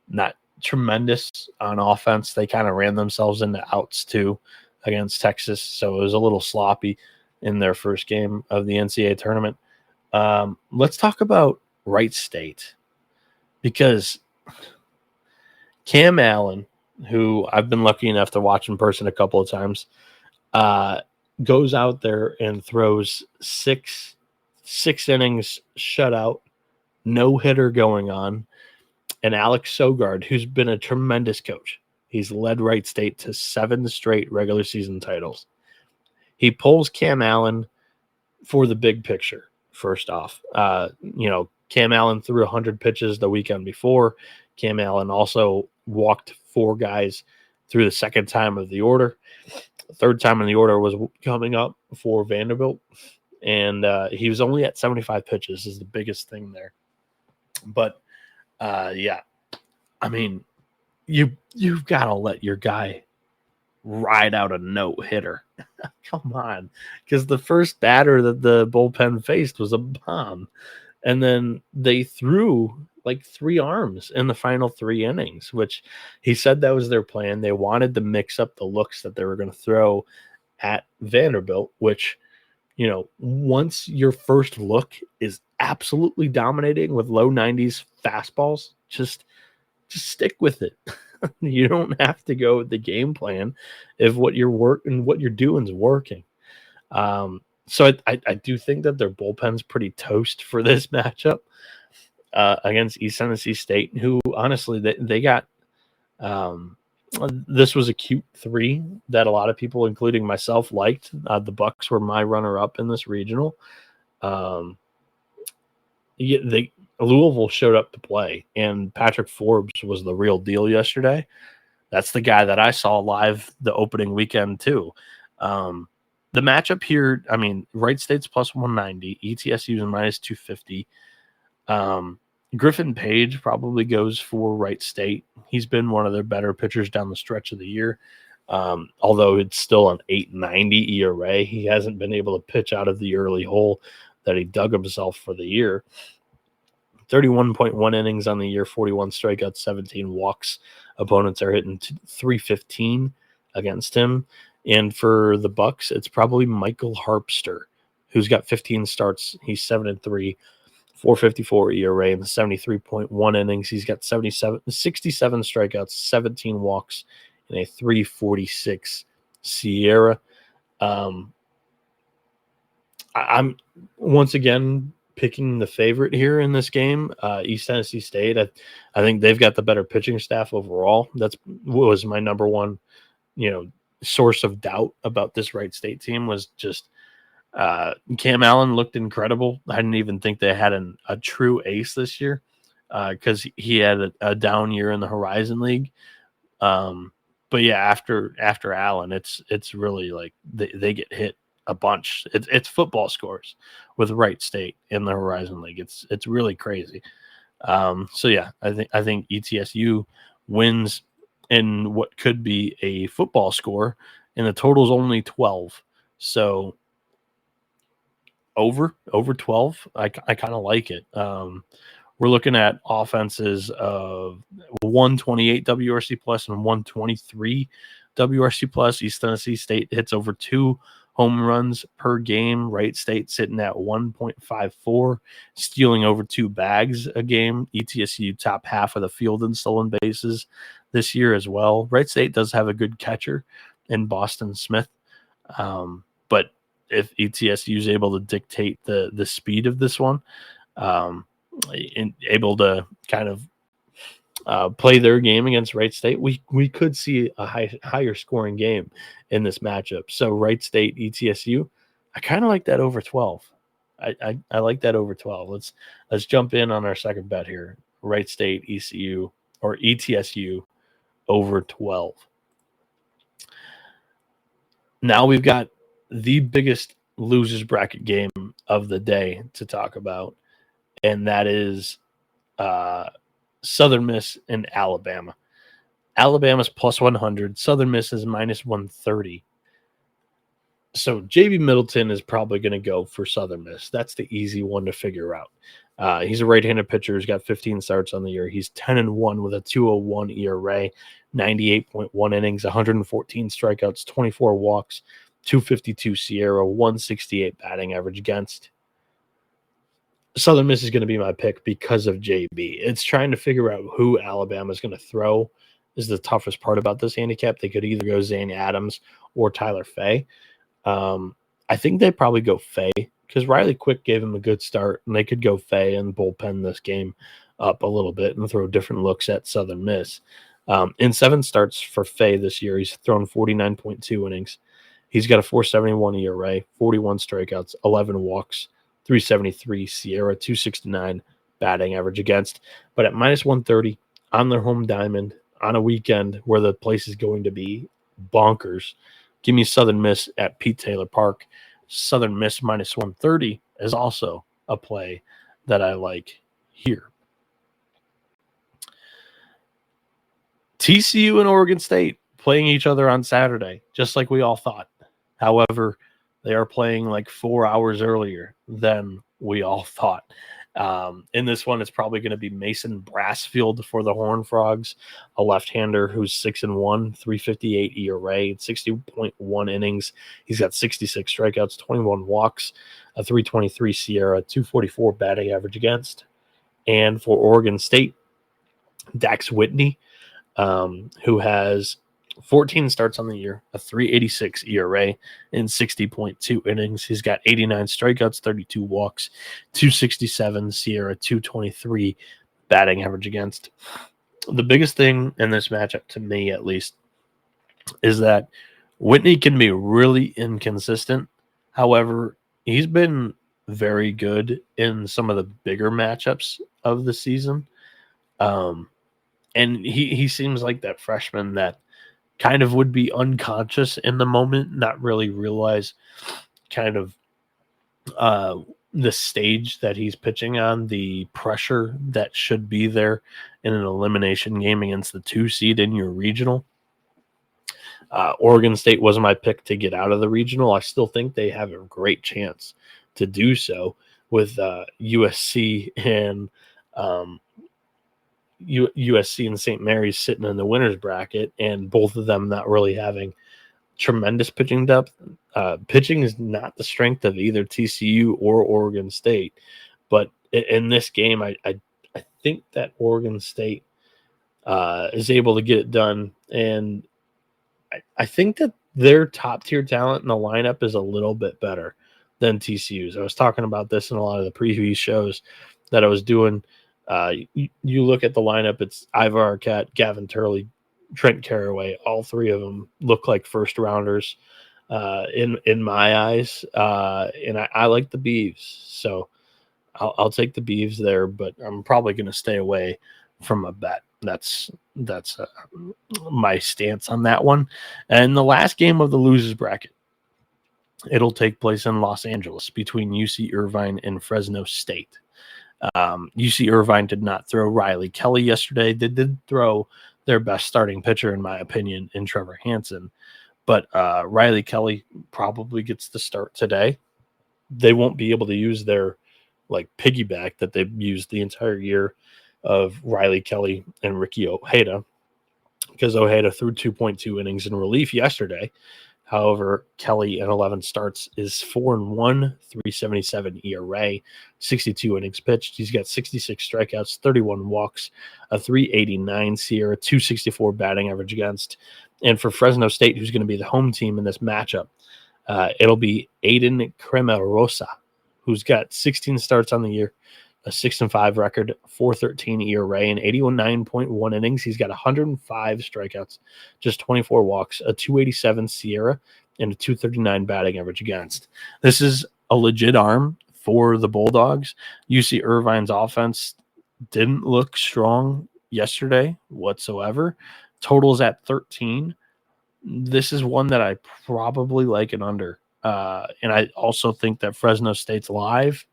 not tremendous on offense. They kind of ran themselves into outs, too, against Texas. So it was a little sloppy in their first game of the NCAA tournament. Let's talk about Wright State, because Cam Allen, who I've been lucky enough to watch in person a couple of times, goes out there and throws six innings shutout, no hitter going on. And Alex Sogard, who's been a tremendous coach, he's led Wright State to 7 straight regular season titles. He pulls Cam Allen for the big picture. First off, Cam Allen threw 100 pitches the weekend before. Cam Allen also walked 4 guys through the second time of the order. The third time in the order was coming up for Vanderbilt, and he was only at 75 pitches is the biggest thing there. But, I mean, you've got to let your guy ride out a no-hitter. Come on, because the first batter that the bullpen faced was a bomb. And then they threw like 3 arms in the final 3 innings, which he said that was their plan. They wanted to mix up the looks that they were going to throw at Vanderbilt, which, once your first look is absolutely dominating with low 90s fastballs, just stick with it. You don't have to go with the game plan if what you're doing is working. So I do think that their bullpen's pretty toast for this matchup against East Tennessee State, who honestly they got. This was a cute 3 that a lot of people, including myself, liked. The Bucks were my runner-up in this regional. Louisville showed up to play, and Patrick Forbes was the real deal yesterday. That's the guy that I saw live the opening weekend too. The matchup here, I mean, Wright State's plus 190, ETSU's minus 250. Griffin Page probably goes for Wright State. He's been one of their better pitchers down the stretch of the year. Although it's still an 8.90 ERA, he hasn't been able to pitch out of the early hole that he dug himself for the year. 31.1 innings on the year, 41 strikeouts, 17 walks. Opponents are hitting 315 against him. And for the Bucks, it's probably Michael Harpster, who's got 15 starts. He's 7-3, 4.54 ERA, and 73.1 innings. He's got 67 strikeouts, 17 walks, and a 3.46 SIERA. I'm once again picking the favorite here in this game, East Tennessee State. I think they've got the better pitching staff overall. That's what was my number one, source of doubt about this Wright State team was just Cam Allen looked incredible. I didn't even think they had a true ace this year because he had a down year in the Horizon League. But yeah, after Allen, it's really like they get hit a bunch. It's football scores with Wright State in the Horizon League. It's really crazy. So yeah, I think ETSU wins in what could be a football score, and the total's only 12. So over 12, I kind of like it. We're looking at offenses of 128 WRC plus and 123 WRC plus. East Tennessee State hits over 2 home runs per game. Wright State sitting at 1.54, stealing over 2 bags a game. ETSU top half of the field in stolen bases this year as well. Wright State does have a good catcher in Boston Smith, but if ETSU is able to dictate the speed of this one, and able to kind of play their game against Wright State, we could see a higher scoring game in this matchup. So Wright State, ETSU, I kind of like that over 12. I like that over 12. Let's jump in on our second bet here. Wright State, ECU, or ETSU over 12. Now we've got the biggest losers bracket game of the day to talk about, and that is Southern Miss and Alabama. Alabama's plus 100. Southern Miss is minus 130. So JB Middleton is probably going to go for Southern Miss. That's the easy one to figure out. He's a right-handed pitcher. He's got 15 starts on the year. He's 10-1 with a 2.01 ERA, 98.1 innings, 114 strikeouts, 24 walks, 252 Sierra, 168 batting average against. Southern Miss is going to be my pick because of JB. It's trying to figure out who Alabama is going to throw is the toughest part about this handicap. They could either go Zane Adams or Tyler Fay. I think they probably go Fay because Riley Quick gave him a good start, and they could go Fay and bullpen this game up a little bit and throw different looks at Southern Miss. In 7 starts for Fay this year, he's thrown 49.2 innings. He's got a 4.71 ERA, 41 strikeouts, 11 walks, 373 Sierra, 269 batting average against. But at minus 130 on their home diamond on a weekend where the place is going to be bonkers, give me Southern Miss at Pete Taylor Park. Southern Miss minus 130 is also a play that I like here. TCU and Oregon State playing each other on Saturday, just like we all thought. However, they are playing like 4 hours earlier than we all thought. In this one, it's probably going to be Mason Brassfield for the Horned Frogs, a left-hander who's 6-1, 358 ERA, 60.1 innings. He's got 66 strikeouts, 21 walks, a 323 Sierra, 244 batting average against. And for Oregon State, Dax Whitney, who has 14 starts on the year, a 386 ERA, and 60.2 innings. He's got 89 strikeouts, 32 walks, 267 Sierra, 223 batting average against. The biggest thing in this matchup, to me at least, is that Whitney can be really inconsistent. However, he's been very good in some of the bigger matchups of the season. And he seems like that freshman that kind of would be unconscious in the moment, not really realize kind of the stage that he's pitching on, the pressure that should be there in an elimination game against the 2 seed in your regional. Oregon State wasn't my pick to get out of the regional. I still think they have a great chance to do so with USC and USC and St. Mary's sitting in the winner's bracket, and both of them not really having tremendous pitching depth. Pitching is not the strength of either TCU or Oregon State, but in this game, I think that Oregon State is able to get it done, and I think that their top tier talent in the lineup is a little bit better than TCU's. I was talking about this in a lot of the preview shows that I was doing. You look at the lineup, it's Ivar Arquette, Gavin Turley, Trent Carraway. All three of them look like first rounders in my eyes. And I like the Beavs. So I'll take the Beavs there, but I'm probably going to stay away from a bet. That's my stance on that one. And the last game of the losers bracket, it'll take place in Los Angeles between UC Irvine and Fresno State. UC Irvine did not throw Riley Kelly yesterday. They did throw their best starting pitcher, in my opinion, in Trevor Hansen. But Riley Kelly probably gets the start today. They won't be able to use their piggyback that they've used the entire year of Riley Kelly and Ricky Ojeda, because Ojeda threw 2.2 innings in relief yesterday. However, Kelly in 11 starts is 4-1, 3.77 ERA, 62 innings pitched. He's got 66 strikeouts, 31 walks, a 3.89 SIERA, 2.64 batting average against. And for Fresno State, who's going to be the home team in this matchup, it'll be Aiden Cremarosa, who's got 16 starts on the year, a 6-5 record, 4.13 ERA, and 89.1 innings. He's got 105 strikeouts, just 24 walks, a 2.87 SIERA, and a 2.39 batting average against. This is a legit arm for the Bulldogs. UC Irvine's offense didn't look strong yesterday whatsoever. Totals at 13. This is one that I probably like an under. And I also think that Fresno State's live,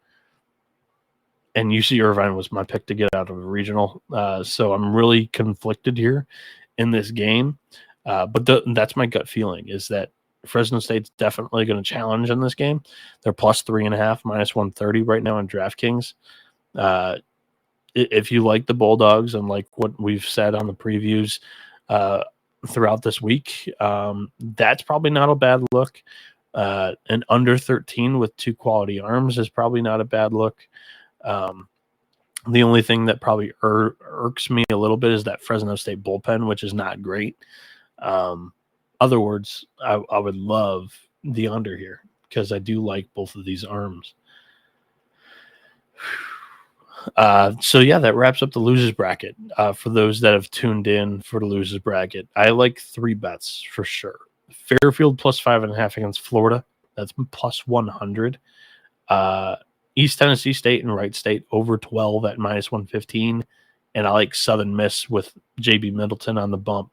and UC Irvine was my pick to get out of the regional. So I'm really conflicted here in this game. But that's my gut feeling, is that Fresno State's definitely going to challenge in this game. They're plus 3.5, minus 130 right now on DraftKings. If you like the Bulldogs and like what we've said on the previews throughout this week, that's probably not a bad look. An under 13 with two quality arms is probably not a bad look. The only thing that probably irks me a little bit is that Fresno State bullpen, which is not great. Other words, I would love the under here because I do like both of these arms. So yeah, that wraps up the losers bracket. For those that have tuned in for the losers bracket, I like 3 bets for sure. Fairfield plus 5.5 against Florida. That's plus 100. East Tennessee State and Wright State over 12 at minus 115. And I like Southern Miss with JB Middleton on the bump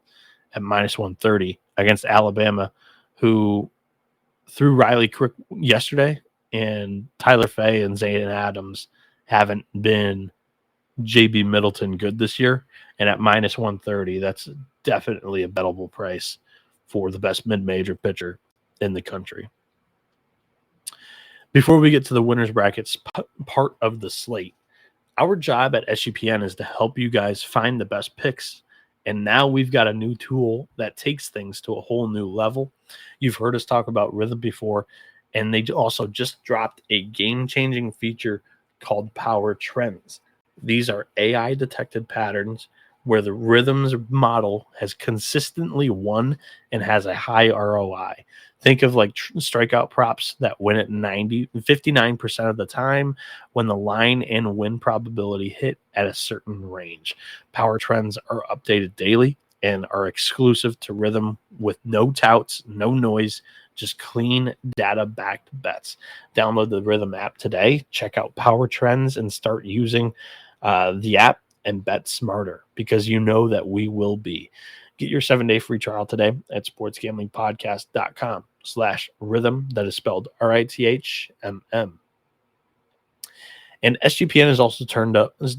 at minus 130 against Alabama, who threw Riley Crick yesterday, and Tyler Fay and Zayden Adams haven't been JB Middleton good this year. And at minus 130, that's definitely a bettable price for the best mid-major pitcher in the country. Before we get to the winners brackets part of the slate, our job at SGPN is to help you guys find the best picks. And now we've got a new tool that takes things to a whole new level. You've heard us talk about Rhythm before, and they also just dropped a game-changing feature called Power Trends. These are AI-detected patterns where the Rhythms model has consistently won and has a high ROI. Think of like strikeout props that win at 59% of the time when the line and win probability hit at a certain range. Power Trends are updated daily and are exclusive to Rhythm with no touts, no noise, just clean data-backed bets. Download the Rhythm app today, check out Power Trends, and start using the app and bet smarter, because you know that we will be. Get your 7-day free trial today at sportsgamblingpodcast.com/rhythm. That is spelled RITHMM. And SGPN is also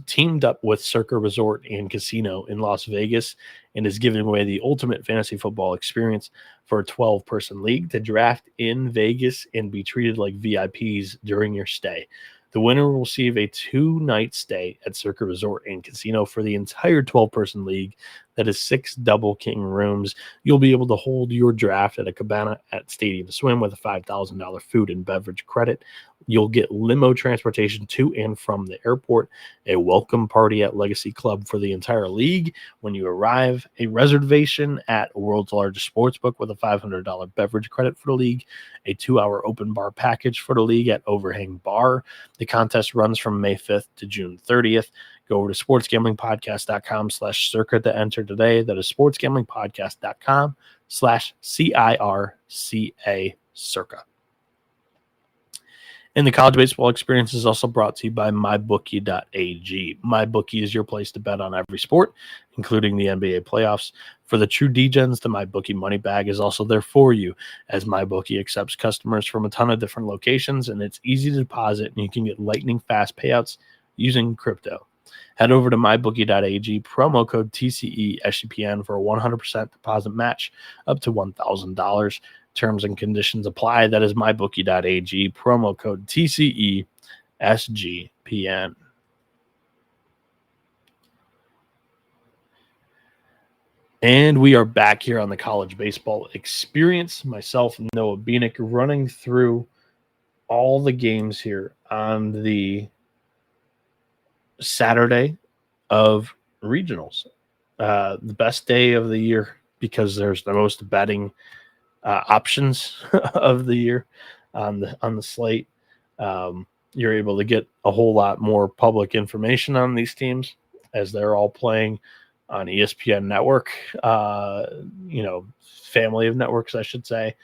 teamed up with Circa Resort and Casino in Las Vegas and is giving away the ultimate fantasy football experience for a 12-person league to draft in Vegas and be treated like VIPs during your stay. The winner will receive a 2-night stay at Circa Resort and Casino for the entire 12-person league. That is 6 double king rooms. You'll be able to hold your draft at a cabana at Stadium Swim with a $5,000 food and beverage credit. You'll get limo transportation to and from the airport, a welcome party at Legacy Club for the entire league when you arrive, a reservation at world's largest sportsbook with a $500 beverage credit for the league, a 2-hour open bar package for the league at Overhang Bar. The contest runs from May 5th to June 30th. Go over to sportsgamblingpodcast.com/circa to enter today. That is sportsgamblingpodcast.com/CIRCA circa. And the college baseball experience is also brought to you by mybookie.ag. MyBookie is your place to bet on every sport, including the NBA playoffs. For the true degens, the MyBookie money bag is also there for you, as MyBookie accepts customers from a ton of different locations, and it's easy to deposit, and you can get lightning fast payouts using crypto. Head over to mybookie.ag, promo code TCE SGPN for a 100% deposit match up to $1,000. Terms and conditions apply. That is mybookie.ag, promo code TCE SGPN. And we are back here on the college baseball experience. Myself, Noah Bieniek, running through all the games here on the Saturday of regionals. The best day of the year because there's the most betting options of the year on the slate. You're able to get a whole lot more public information on these teams as they're all playing on ESPN network, family of networks, I should say.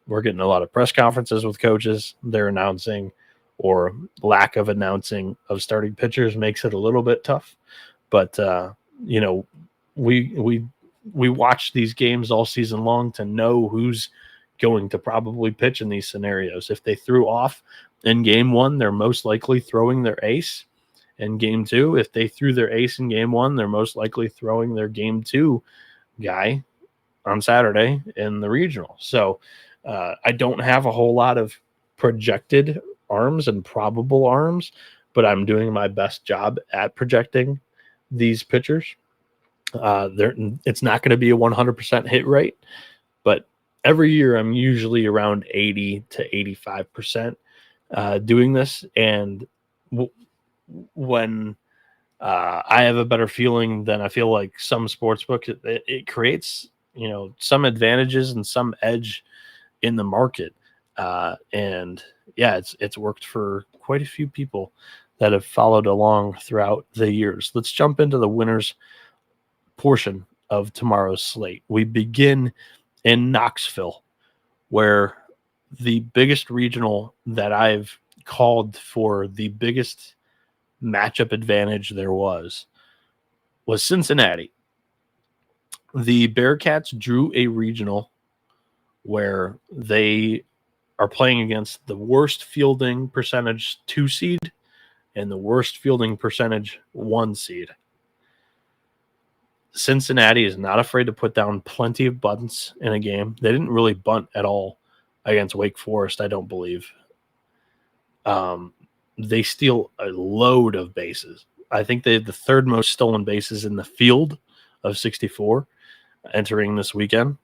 We're getting a lot of press conferences with coaches. They're announcing or lack of announcing of starting pitchers makes it a little bit tough. But, we watch these games all season long to know who's going to probably pitch in these scenarios. If they threw off in game one, they're most likely throwing their ace. In game two, if they threw their ace in game one, they're most likely throwing their game two guy on Saturday in the regional. So I don't have a whole lot of projected arms and probable arms, but I'm doing my best job at projecting these pitchers. It's not going to be a 100% hit rate, but every year I'm usually around 80 to 85% doing this. And when I have a better feeling than I feel like some sportsbook, it creates, some advantages and some edge in the market. And yeah, it's worked for quite a few people that have followed along throughout the years. Let's jump into the winners portion of tomorrow's slate. We begin in Knoxville, where the biggest regional that I've called for the biggest matchup advantage there was Cincinnati. The Bearcats drew a regional where they are playing against the worst fielding percentage 2 seed and the worst fielding percentage 1 seed. Cincinnati is not afraid to put down plenty of bunts in a game. They didn't really bunt at all against Wake Forest, I don't believe. They steal a load of bases. I think they have the third most stolen bases in the field of 64 entering this weekend.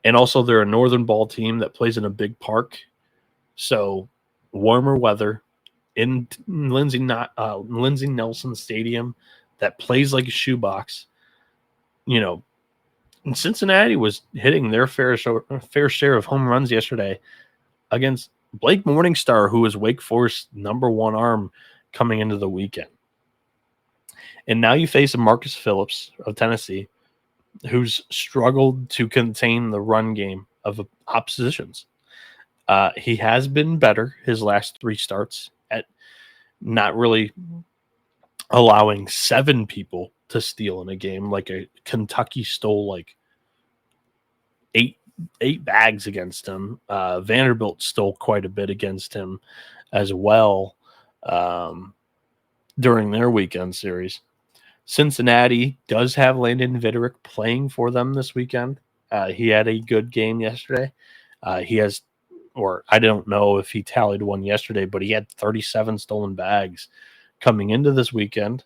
And also they're a northern ball team that plays in a big park. So warmer weather in Lindsey Nelson Stadium that plays like a shoebox. Cincinnati was hitting their fair share of home runs yesterday against Blake Morningstar, who was Wake Forest's number 1 arm coming into the weekend. And now you face a Marcus Phillips of Tennessee, who's struggled to contain the run game of oppositions. He has been better his last 3 starts at not really allowing 7 people to steal in a game. Like a Kentucky stole like eight bags against him. Vanderbilt stole quite a bit against him as well during their weekend series. Cincinnati does have Landon Viderick playing for them this weekend. He had a good game yesterday. He has, or I don't know if he tallied one yesterday, but he had 37 stolen bags coming into this weekend.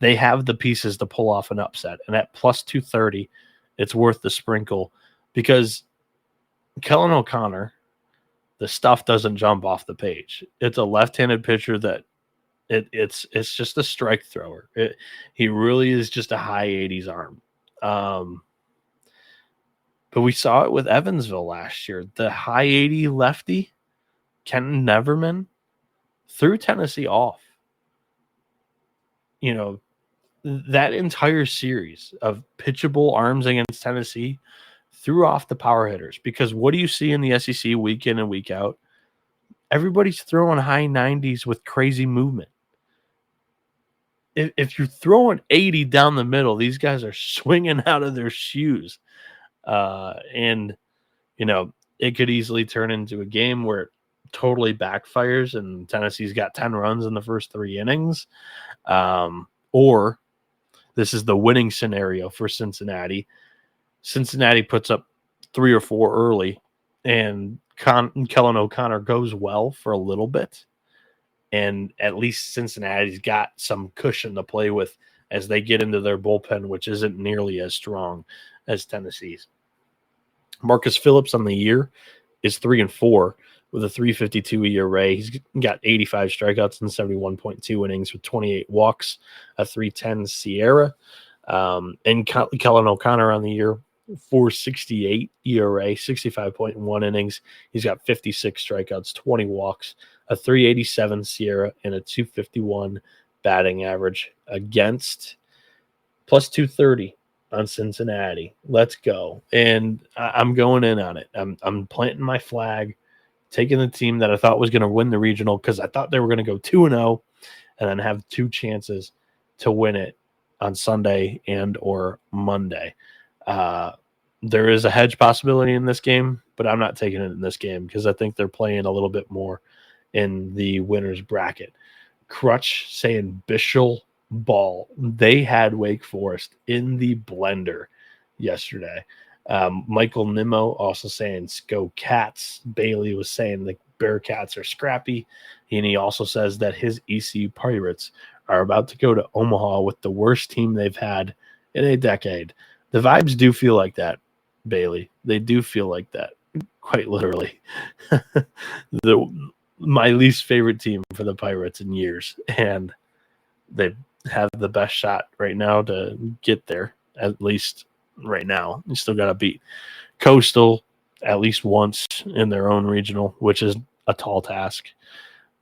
They have the pieces to pull off an upset. And at plus 230, it's worth the sprinkle because Kellen O'Connor the stuff doesn't jump off the page. It's a left-handed pitcher that it's just a strike thrower. He really is just a high 80s arm. But we saw it with Evansville last year. The high 80 lefty, Kenton Neverman, threw Tennessee off. You know, that entire series of pitchable arms against Tennessee threw off the power hitters, because what do you see in the SEC week in and week out? Everybody's throwing high 90s with crazy movement. If you're throwing 80 down the middle, these guys are swinging out of their shoes. And, you know, it could easily turn into a game where it totally backfires and Tennessee's got 10 runs in the first 3 innings. Or this is the winning scenario for Cincinnati. Cincinnati puts up 3 or 4 early, and Kellen O'Connor goes well for a little bit. And at least Cincinnati's got some cushion to play with as they get into their bullpen, which isn't nearly as strong as Tennessee's. Marcus Phillips on the year is 3-4 with a 3.52 ERA. He's got 85 strikeouts and 71.2 innings with 28 walks, a 3.10 Sierra. And Kellen O'Connor on the year, 4.68 ERA, 65.1 innings. He's got 56 strikeouts, 20 walks, a 3.87 Sierra, and a 2.51 batting average against, plus 230 on Cincinnati. Let's go. And I'm going in on it. I'm planting my flag, taking the team that I thought was going to win the regional, because I thought they were going to go 2-0 and then have 2 chances to win it on Sunday and or Monday. There is a hedge possibility in this game, but I'm not taking it in this game because I think they're playing a little bit more in the winner's bracket. Crutch saying Bishel ball. They had Wake Forest in the blender yesterday. Michael Nimmo also saying Go Cats. Bailey was saying the Bearcats are scrappy. And he also says that his ECU Pirates are about to go to Omaha with the worst team they've had in a decade. The vibes do feel like that, Bailey. They do feel like that, quite literally. My least favorite team for the Pirates in years, and they have the best shot right now to get there, at least right now. You still got to beat Coastal at least once in their own regional, which is a tall task.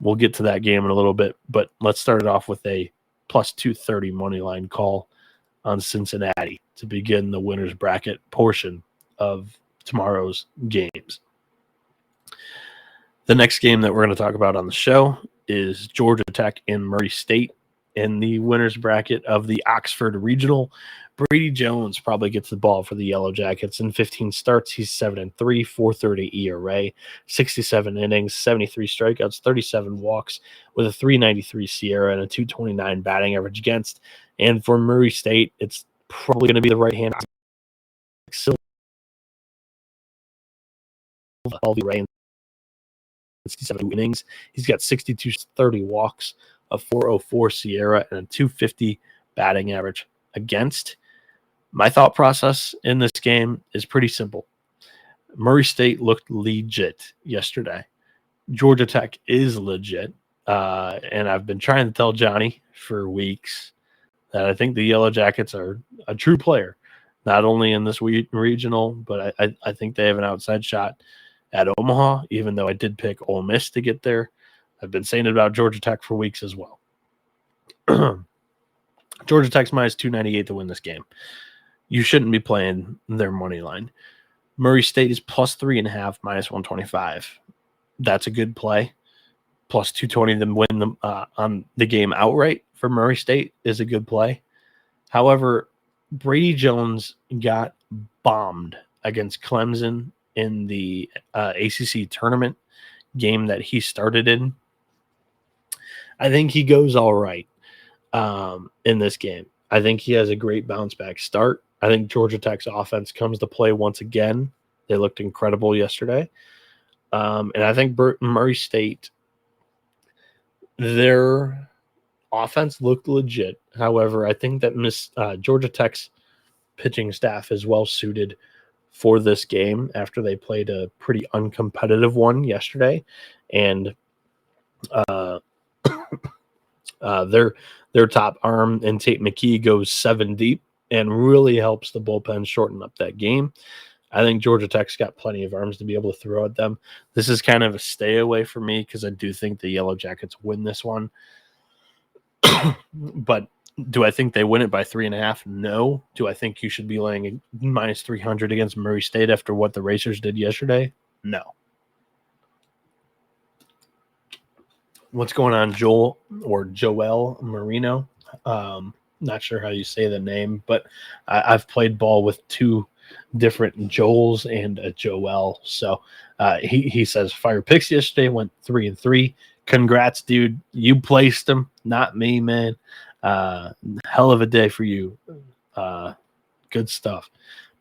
We'll get to that game in a little bit, but let's start it off with a plus 230 money line call on Cincinnati to begin the winner's bracket portion of tomorrow's games. The next game that we're going to talk about on the show is Georgia Tech and Murray State in the winner's bracket of the Oxford Regional. Brady Jones probably gets the ball for the Yellow Jackets. In 15 starts, he's 7-3, 4.30 ERA, 67 innings, 73 strikeouts, 37 walks, with a 3.93 Sierra and a 2.29 batting average against. And for Murray State, it's probably going to be the right-hand Silva, Ray, 67 innings. He's got 62, 30 walks, a 4.04 Sierra, and a 2.50 batting average against. My thought process in this game is pretty simple. Murray State looked legit yesterday. Georgia Tech is legit. And I've been trying to tell Johnny for weeks that I think the Yellow Jackets are a true player, not only in this regional, but I think they have an outside shot at Omaha, even though I did pick Ole Miss to get there. I've been saying it about Georgia Tech for weeks as well. Georgia Tech's minus 298 to win this game. You shouldn't be playing their money line. Murray State is plus 3.5, minus 125. That's a good play. Plus 220 to win them on the game outright for Murray State is a good play. However, Brady Jones got bombed against Clemson in the ACC tournament game that he started in. I think he goes all right in this game. I think he has a great bounce back start. I think Georgia Tech's offense comes to play once again. They looked incredible yesterday. And I think Murray State, their offense looked legit. However, I think that Georgia Tech's pitching staff is well suited for this game after they played a pretty uncompetitive one yesterday. And their top arm and Tate McKee goes 7 deep and really helps the bullpen shorten up that game. I think Georgia Tech's got plenty of arms to be able to throw at them. This is kind of a stay away for me because I do think the Yellow Jackets win this one. But do I think they win it by 3.5? No. Do I think you should be laying minus 300 against Murray State after what the Racers did yesterday? No. What's going on, Joel Marino? Not sure how you say the name, but I've played ball with 2 different Joels and a Joel. So he says fire picks yesterday, went 3-3. Congrats, dude. You placed them, not me, man. Hell of a day for you. Good stuff.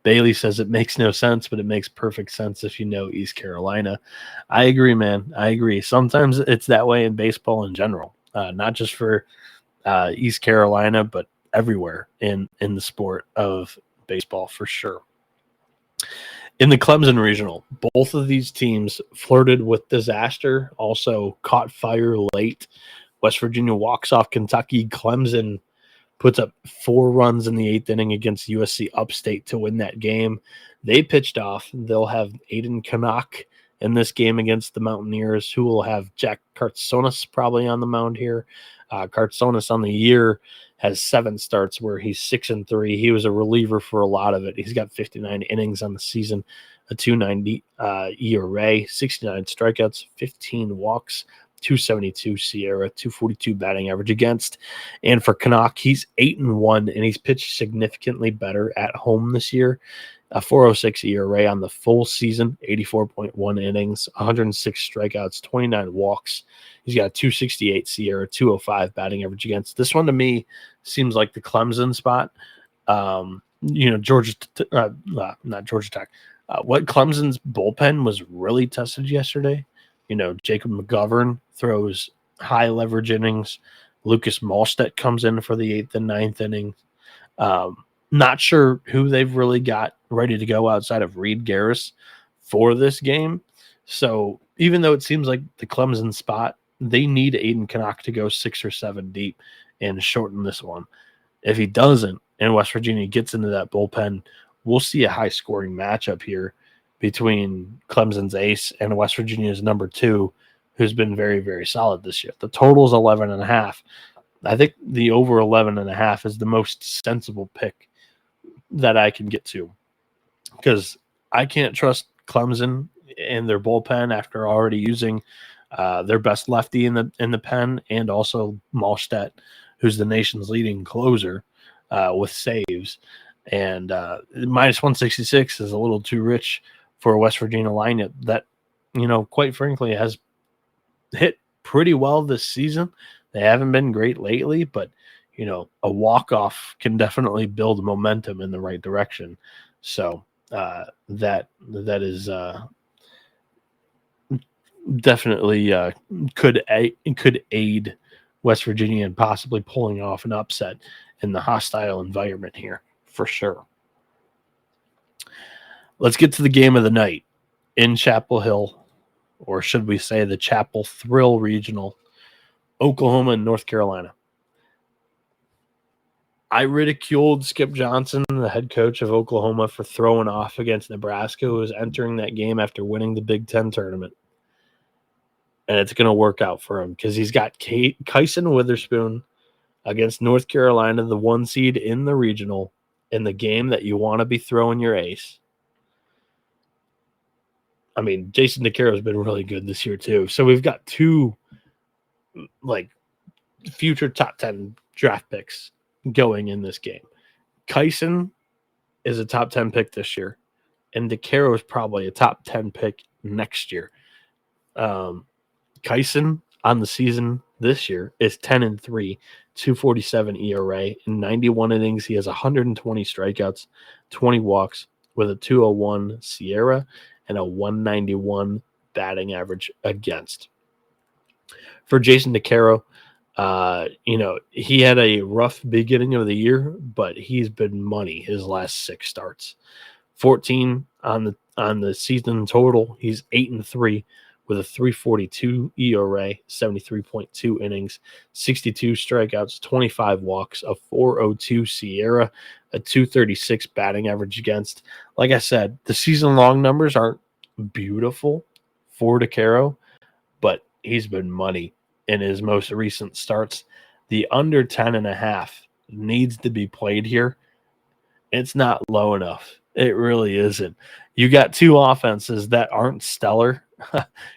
Bailey says it makes no sense, but it makes perfect sense if you know East Carolina. I agree, man. I agree. Sometimes it's that way in baseball in general, not just for East Carolina, but everywhere in the sport of baseball for sure. In the Clemson Regional, both of these teams flirted with disaster, also caught fire late. West Virginia walks off Kentucky. Clemson puts up 4 runs in the 8th inning against USC Upstate to win that game. They pitched off. They'll have Aiden Canuck in this game against the Mountaineers, who will have Jack Kartsonis probably on the mound here. Kartsonis on the year has 7 starts where he's 6-3. He was a reliever for a lot of it. He's got 59 innings on the season, a 2.90 ERA, 69 strikeouts, 15 walks, 272 Sierra, 242 batting average against. And for Canuck, he's 8-1, and he's pitched significantly better at home this year. A 4.06 ERA on the full season, 84.1 innings, 106 strikeouts, 29 walks. He's got a 268 Sierra, 205 batting average against. This one to me seems like the Clemson spot. Not Georgia Tech. What Clemson's bullpen was really tested yesterday. Jacob McGovern throws high leverage innings. Lucas Malstedt comes in for the 8th and 9th innings. Not sure who they've really got ready to go outside of Reed Garris for this game. So even though it seems like the Clemson spot, they need Aiden Canuck to go 6 or 7 deep and shorten this one. If he doesn't, and West Virginia gets into that bullpen, we'll see a high scoring matchup here between Clemson's ace and West Virginia's number 2, who's been very, very solid this year. The total is 11.5. I think the over 11.5 is the most sensible pick that I can get to, because I can't trust Clemson and their bullpen after already using their best lefty in the pen, and also Malstedt, who's the nation's leading closer with saves. And minus 166 is a little too rich for a West Virginia lineup that, quite frankly, has hit pretty well this season. They haven't been great lately, but a walk-off can definitely build momentum in the right direction. So that is definitely could aid West Virginia in possibly pulling off an upset in the hostile environment here for sure. Let's get to the game of the night in Chapel Hill, or should we say the Chapel Thrill Regional, Oklahoma and North Carolina. I ridiculed Skip Johnson, the head coach of Oklahoma, for throwing off against Nebraska, who was entering that game after winning the Big Ten tournament. And it's going to work out for him because he's got Kyson Witherspoon against North Carolina, the 1 seed in the regional, in the game that you want to be throwing your ace. I mean, Jason DeCaro has been really good this year too. So we've got 2 future top 10 draft picks going in this game. Kyson is a top 10 pick this year, and DeCaro is probably a top 10 pick next year. Kyson on the season this year is 10-3, 247 ERA. In 91 innings, he has 120 strikeouts, 20 walks, with a 201 Sierra and a 191 batting average against. For Jason DeCaro, he had a rough beginning of the year, but he's been money his last 6 starts. 14 on the season total. He's 8-3 with a 3.42 ERA, 73.2 innings, 62 strikeouts, 25 walks, a 4.02 SIERA, a 2.36 batting average against. Like I said, the season long numbers aren't beautiful for DeCaro, but he's been money in his most recent starts. The under 10.5 needs to be played here. It's not low enough. It really isn't. You got two offenses that aren't stellar,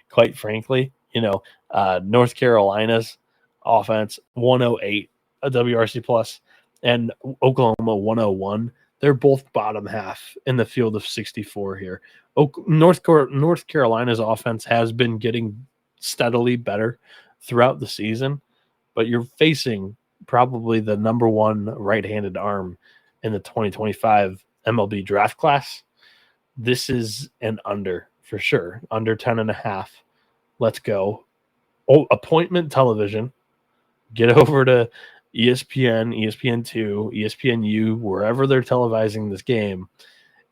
quite frankly. North Carolina's offense 108 a WRC plus, and Oklahoma 101. They're both bottom half in the field of 64 here. North Carolina's offense has been getting steadily better throughout the season, but you're facing probably the number one right-handed arm in the 2025 MLB draft class. This is an under for sure. Under 10.5. Let's go. Appointment television. Get over to ESPN, ESPN2, ESPNU, wherever they're televising this game,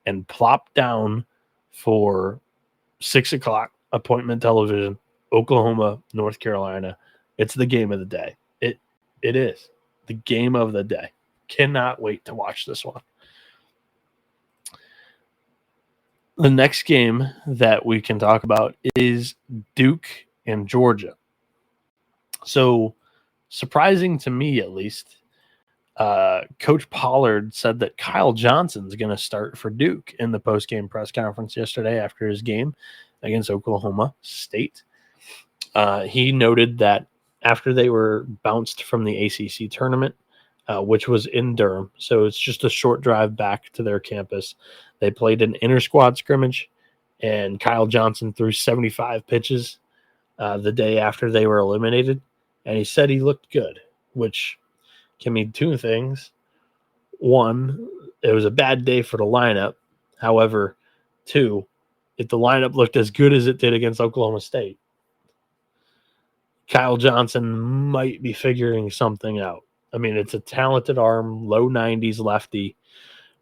and plop down for 6 o'clock appointment television, Oklahoma, North Carolina. It's the game of the day. It is the game of the day. Cannot wait to watch this one. The next game that we can talk about is Duke and Georgia. So, surprising to me at least, Coach Pollard said that Kyle Johnson's going to start for Duke in the post-game press conference yesterday after his game against Oklahoma State. He noted that after they were bounced from the ACC tournament, which was in Durham, so it's just a short drive back to their campus, they played an inter-squad scrimmage, and Kyle Johnson threw 75 pitches the day after they were eliminated, and he said he looked good, which can mean two things. One, it was a bad day for the lineup. However, two, if the lineup looked as good as it did against Oklahoma State, Kyle Johnson might be figuring something out. I mean, it's a talented arm, low 90s lefty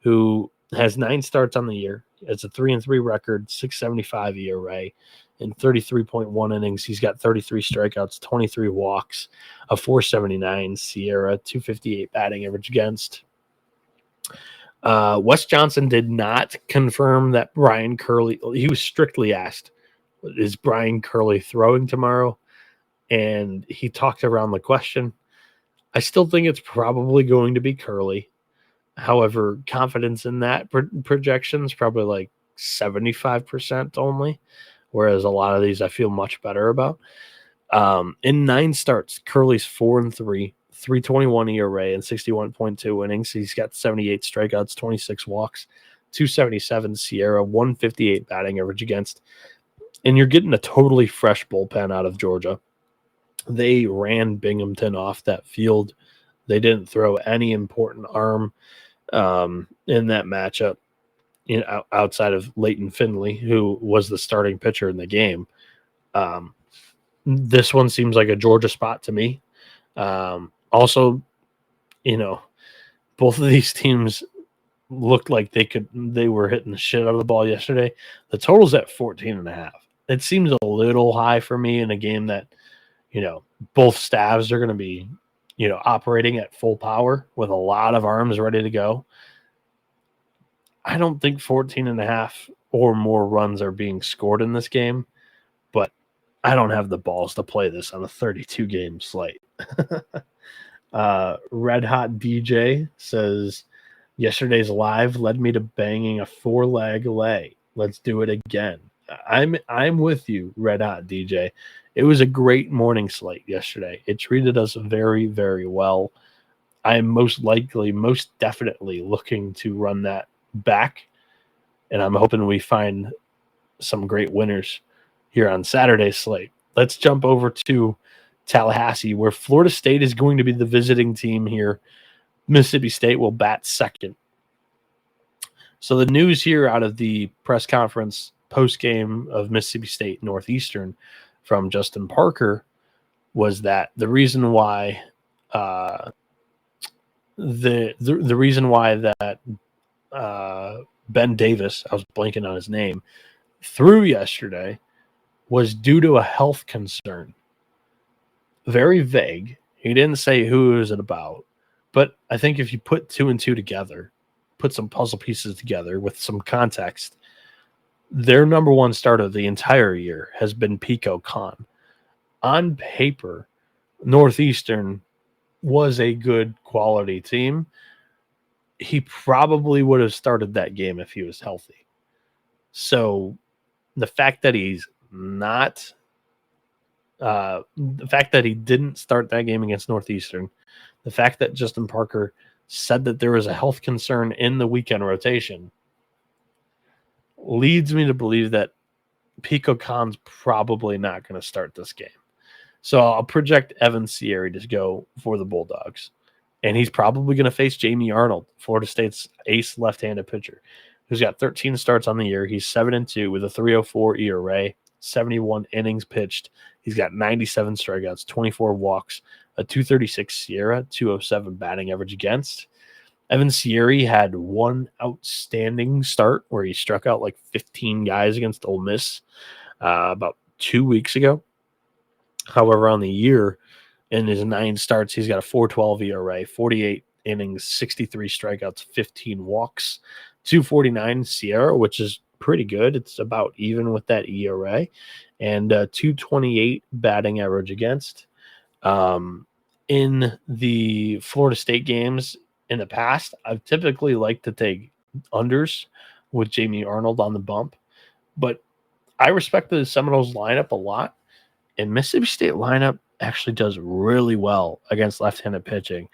who has 9 starts on the year. It's a 3-3 record, 6.75 ERA, in 33.1 innings. He's got 33 strikeouts, 23 walks, a 4.79 SIERA, 2.58 batting average against. Wes Johnson did not confirm that Brian Curley. He was strictly asked, "Is Brian Curley throwing tomorrow?" And he talked around the question. I still think it's probably going to be Curley. However, confidence in that projection is probably like 75% only, whereas a lot of these I feel much better about. In 9 starts, Curley's 4-3, 3.21 ERA, and 61.2 innings. He's got 78 strikeouts, 26 walks, 2.77 SIERA, 1.58 batting average against. And you're getting a totally fresh bullpen out of Georgia. They ran Binghamton off that field. They didn't throw any important arm in that matchup, outside of Leighton Finley, who was the starting pitcher in the game. This one seems like a Georgia spot to me. Also, both of these teams looked like they were hitting the shit out of the ball yesterday. The total's at 14.5. It seems a little high for me in a game that, both staffs are going to be, operating at full power with a lot of arms ready to go. I don't think 14.5 or more runs are being scored in this game, but I don't have the balls to play this on a 32-game slate. Red Hot DJ says, yesterday's live led me to banging a 4-leg lay. Let's do it again. I'm with you, Red Hot DJ. It was a great morning slate yesterday. It treated us very, very well. I am most definitely looking to run that back, and I'm hoping we find some great winners here on Saturday's slate. Let's jump over to Tallahassee, where Florida State is going to be the visiting team here. Mississippi State will bat second. So the news here out of the press conference post-game of Mississippi State Northeastern from Justin Parker was that the reason why the reason why that Ben Davis, I was blanking on his name, threw yesterday was due to a health concern. Very vague. He didn't say who it was about. But I think if you put 2 and 2 together, put some puzzle pieces together with some context, their number one start of the entire year has been Pico Khan. On paper, Northeastern was a good quality team. He probably would have started that game if he was healthy. So the fact that he's not, the fact that he didn't start that game against Northeastern, the fact that Justin Parker said that there was a health concern in the weekend rotation leads me to believe that Pico Khan's probably not going to start this game. So I'll project Evan Sierra to go for the Bulldogs. And he's probably going to face Jamie Arnold, Florida State's ace left-handed pitcher, who's got 13 starts on the year. He's 7-2 with a 3.04 ERA, 71 innings pitched. He's got 97 strikeouts, 24 walks, a 236 Sierra, 207 batting average against. Evan Sierra had one outstanding start where he struck out like 15 guys against Ole Miss about 2 weeks ago. However, on the year, in his 9 starts, he's got a 4.12 ERA, 48 innings, 63 strikeouts, 15 walks, 249 Sierra, which is pretty good. It's about even with that ERA, and 228 batting average against. In the Florida State games in the past, I've typically liked to take unders with Jamie Arnold on the bump, but I respect the Seminoles lineup a lot, and Mississippi State lineup actually does really well against left-handed pitching.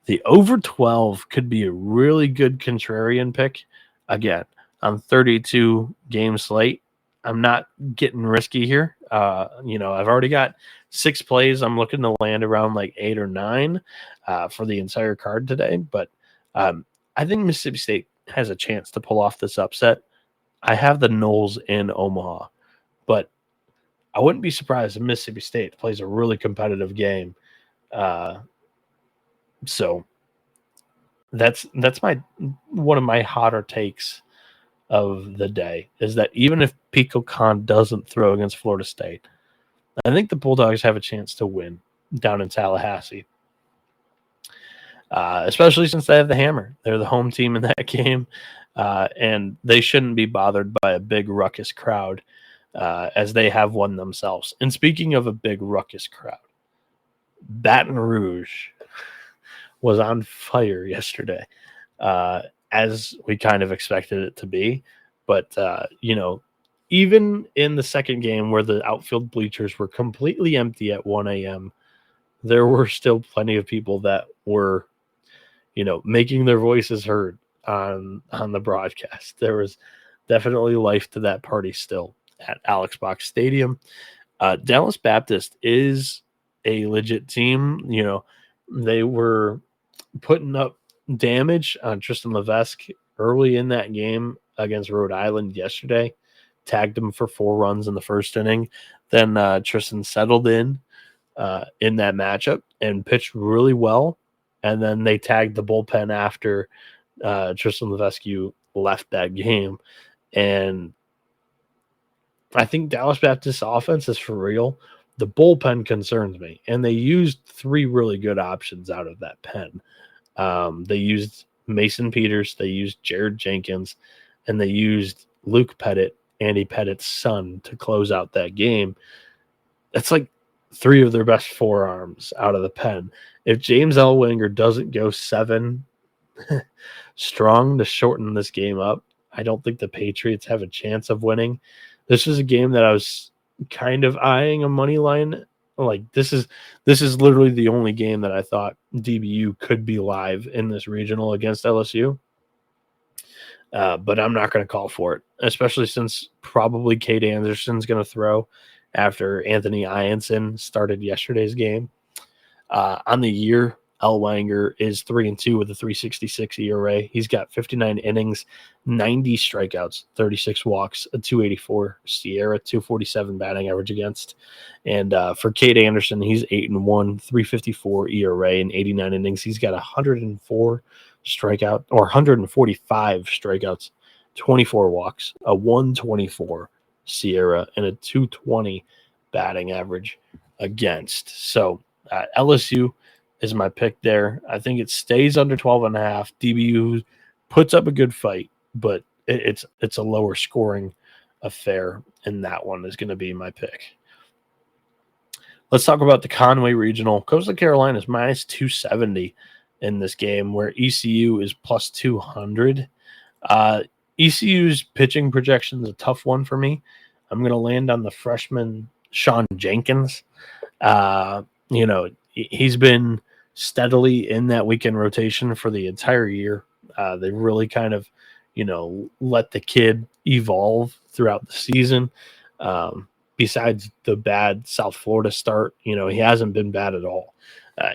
The over 12 could be a really good contrarian pick. Again, on 32 game slate, I'm not getting risky here. I've already got 6 plays. I'm looking to land around like 8 or 9 for the entire card today. But I think Mississippi State has a chance to pull off this upset. I have the Noles in Omaha, but I wouldn't be surprised if Mississippi State plays a really competitive game. So that's my one of my hotter takes of the day is that even if Pico Khan doesn't throw against Florida State, I think the Bulldogs have a chance to win down in Tallahassee. Especially since they have the hammer. They're the home team in that game, and they shouldn't be bothered by a big ruckus crowd as they have one themselves. And speaking of a big ruckus crowd, Baton Rouge was on fire yesterday, as we kind of expected it to be. But, even in the second game where the outfield bleachers were completely empty at 1 a.m., there were still plenty of people that were, making their voices heard on the broadcast. There was definitely life to that party still at Alex Box Stadium. Dallas Baptist is a legit team. They were putting up damage on Tristan Levesque early in that game against Rhode Island yesterday. Tagged him for 4 runs in the first inning. Then Tristan settled in that matchup and pitched really well. And then they tagged the bullpen after Tristan Levesque left that game. And I think Dallas Baptist's offense is for real. The bullpen concerns me. And they used 3 really good options out of that pen. They used Mason Peters, they used Jared Jenkins, and they used Luke Pettit, Andy Pettit's son, to close out that game. That's like 3 of their best forearms out of the pen. If James Ellwanger doesn't go 7 strong to shorten this game up, I don't think the Patriots have a chance of winning. This was a game that I was kind of eyeing a money line. Like this is literally the only game that I thought DBU could be live in this regional against LSU. But I'm not going to call for it, especially since probably Cade Anderson's going to throw after Anthony Ianson started yesterday's game. On the year, Ellwanger is 3-2 with a 3.66 ERA. He's got 59 innings, 90 strikeouts, 36 walks, a 2.84 Sierra, 2.47 batting average against. And for Cade Anderson, he's 8-1, 3.54 ERA and 89 innings. He's got 145 strikeouts 24 walks, a 124 SIERA, and a 220 batting average against. So LSU is my pick there. I think it stays under 12.5. DBU puts up a good fight, but it's a lower scoring affair, and that one is going to be my pick. Let's talk about the Conway Regional. Coastal Carolina is minus 270 in this game, where ECU is plus 200. ECU's pitching projection is a tough one for me. I'm going to land on the freshman Sean Jenkins. He's been steadily in that weekend rotation for the entire year. They really kind of, let the kid evolve throughout the season. Besides the bad South Florida start, he hasn't been bad at all.